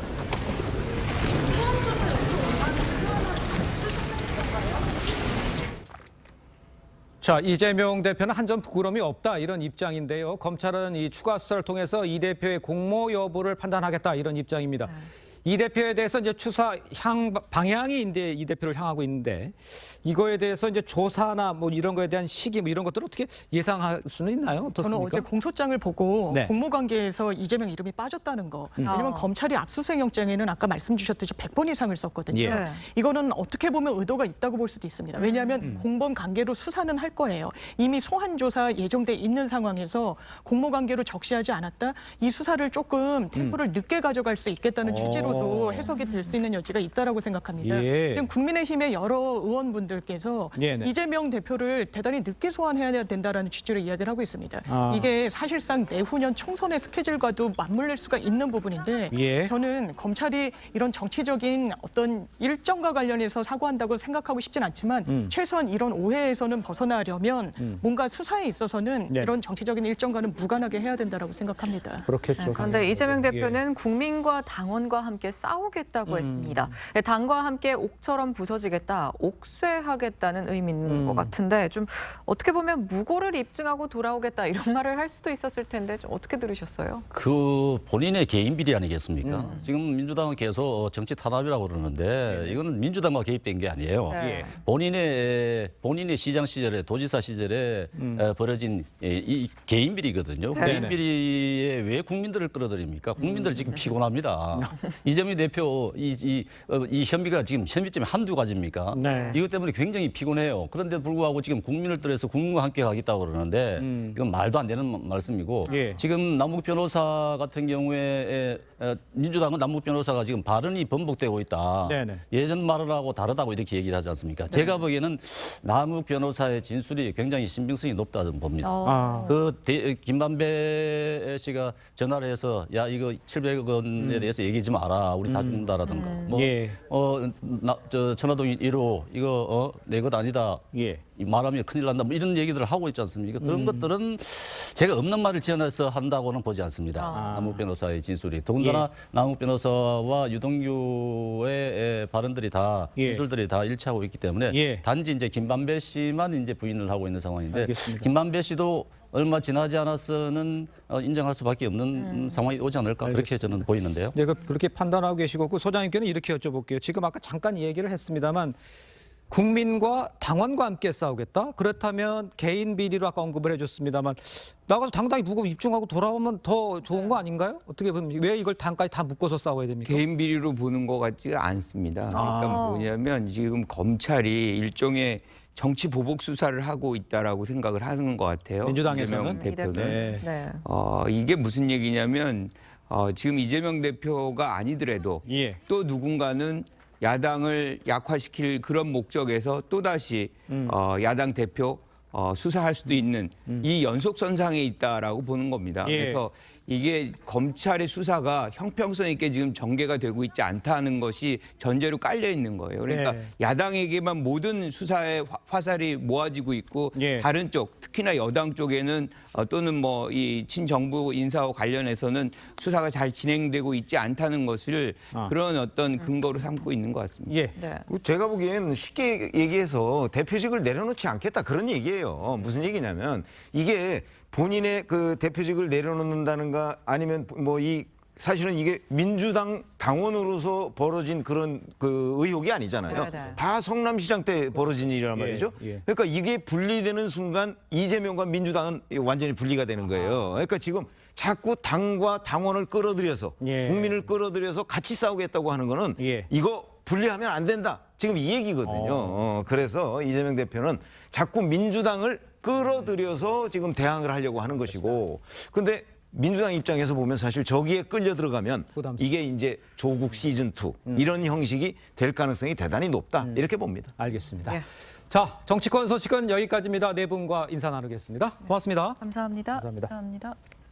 자, 이재명 대표는 한 점 부끄러움이 없다 이런 입장인데요. 검찰은 이 추가 수사를 통해서 이 대표의 공모 여부를 판단하겠다 이런 입장입니다. 이 대표에 대해서 이제 추사 방향이 이제 이 대표를 향하고 있는데 이거에 대해서 이제 조사나 뭐 이런 거에 대한 시기 뭐 이런 것들을 어떻게 예상할 수는 있나요? 어떻습니까? 저는 어제 공소장을 보고 네. 공모관계에서 이재명 이름이 빠졌다는 거. 왜냐하면 검찰이 압수수색 영장에는 아까 말씀 주셨듯이 100번 이상을 썼거든요. 예. 이거는 어떻게 보면 의도가 있다고 볼 수도 있습니다. 왜냐하면 공범 관계로 수사는 할 거예요. 이미 소환 조사 예정돼 있는 상황에서 공모관계로 적시하지 않았다. 이 수사를 조금 템포를 늦게 가져갈 수 있겠다는 취지로도 해석이 될 수 있는 여지가 있다라고 생각합니다. 예. 지금 국민의힘의 여러 의원분들께서 네네. 이재명 대표를 대단히 늦게 소환해야 된다라는 취지로 이야기를 하고 있습니다. 이게 사실상 내후년 총선의 스케줄과도 맞물릴 수가 있는 부분인데 예. 저는 검찰이 이런 정치적인 어떤 일정과 관련해서 사고한다고 생각하고 싶진 않지만 최소한 이런 오해에서는 벗어나려면 뭔가 수사에 있어서는 네. 이런 정치적인 일정과는 무관하게 해야 된다라고 생각합니다. 그렇겠죠. 그런데 이재명 대표는 국민과 당원과 함께 싸우겠다고 했습니다. 당과 함께 옥처럼 부서지겠다, 옥쇄하겠다는 의미인 것 같은데 좀 어떻게 보면 무고를 입증하고 돌아오겠다 이런 말을 할 수도 있었을 텐데 좀 어떻게 들으셨어요? 그 본인의 개인 비리 아니겠습니까? 지금 민주당은 계속 정치 탄압이라고 그러는데 이거는 민주당과 개입된 게 아니에요. 네. 본인의 시장 시절에 도지사 시절에 벌어진 이 개인 비리거든요. 네. 개인 비리에 왜 국민들을 끌어들입니까? 국민들 지금 피곤합니다. 이재명 대표 이 혐의가 지금 혐의점이 한두 가지입니까? 네. 이것 때문에 굉장히 피곤해요. 그런데 불구하고 지금 국민을 들여서 국민과 함께 가겠다고 그러는데 이건 말도 안 되는 말씀이고 예. 지금 남욱 변호사 같은 경우에 민주당은 남욱 변호사가 지금 발언이 번복되고 있다. 네네. 예전 말하고 다르다고 이렇게 얘기를 하지 않습니까? 제가 보기에는 남욱 변호사의 진술이 굉장히 신빙성이 높다고 봅니다. 김만배 씨가 전화를 해서 야 이거 700억 원에 대해서 얘기하지 마라. 아니다. 우리 다 죽는다라든가. 뭐 예. 천화동 1호 이거 내 것 아니다. 예. 말하면 큰일 난다. 뭐 이런 얘기들을 하고 있지 않습니까? 그런 것들은 제가 없는 말을 지어내서 한다고는 보지 않습니다. 남욱 변호사의 진술이. 더군다나 남욱 변호사와 유동규의 발언들이 다 진술들이 다 일치하고 있기 때문에 단지 이제 김만배 씨만 이제 부인을 하고 있는 상황인데 알겠습니다. 김만배 씨도 얼마 지나지 않았서는 인정할 수밖에 없는 상황이 오지 않을까 그렇게 저는 보이는데요. 네, 그렇게 판단하고 계시고 그 소장님께는 이렇게 여쭤볼게요. 지금 아까 잠깐 얘기를 했습니다만 국민과 당원과 함께 싸우겠다. 그렇다면 개인 비리로 아까 언급을 해줬습니다만 나가서 당당히 무고 입증하고 돌아오면 더 좋은 거 아닌가요? 어떻게 보면 왜 이걸 당까지 다 묶어서 싸워야 됩니까? 개인 비리로 보는 것 같지가 않습니다. 그러니까 뭐냐면 지금 검찰이 일종의 정치 보복 수사를 하고 있다라고 생각을 하는 것 같아요. 민주당에서는? 이재명 대표는. 네. 이게 무슨 얘기냐면 지금 이재명 대표가 아니더라도 또 누군가는 야당을 약화시킬 그런 목적에서 또다시 야당 대표 수사할 수도 있는 이 연속선상에 있다라고 보는 겁니다. 그래서 이게 검찰의 수사가 형평성 있게 지금 전개가 되고 있지 않다는 것이 전제로 깔려 있는 거예요. 그러니까 야당에게만 모든 수사의 화살이 모아지고 있고 다른 쪽, 특히나 여당 쪽에는 또는 뭐 이 친정부 인사와 관련해서는 수사가 잘 진행되고 있지 않다는 것을 그런 어떤 근거로 삼고 있는 것 같습니다. 제가 보기엔 쉽게 얘기해서 대표직을 내려놓지 않겠다 그런 얘기예요. 무슨 얘기냐면 이게 본인의 그 대표직을 내려놓는다는가 아니면 뭐 사실은 이게 민주당 당원으로서 벌어진 그런 그 의혹이 아니잖아요. 다 성남시장 때 벌어진 일이란 말이죠. 그러니까 이게 분리되는 순간 이재명과 민주당은 완전히 분리가 되는 거예요. 그러니까 지금 자꾸 당과 당원을 끌어들여서 국민을 끌어들여서 같이 싸우겠다고 하는 거는 이거 분리하면 안 된다. 지금 이 얘기거든요. 그래서 이재명 대표는 자꾸 민주당을 끌어들여서 지금 대항을 하려고 하는 것이고 근데 민주당 입장에서 보면 사실 저기에 끌려 들어가면 이게 이제 조국 시즌2 이런 형식이 될 가능성이 대단히 높다. 이렇게 봅니다. 알겠습니다. 자, 정치권 소식은 여기까지입니다. 네 분과 인사 나누겠습니다. 고맙습니다. 감사합니다. 감사합니다. 감사합니다.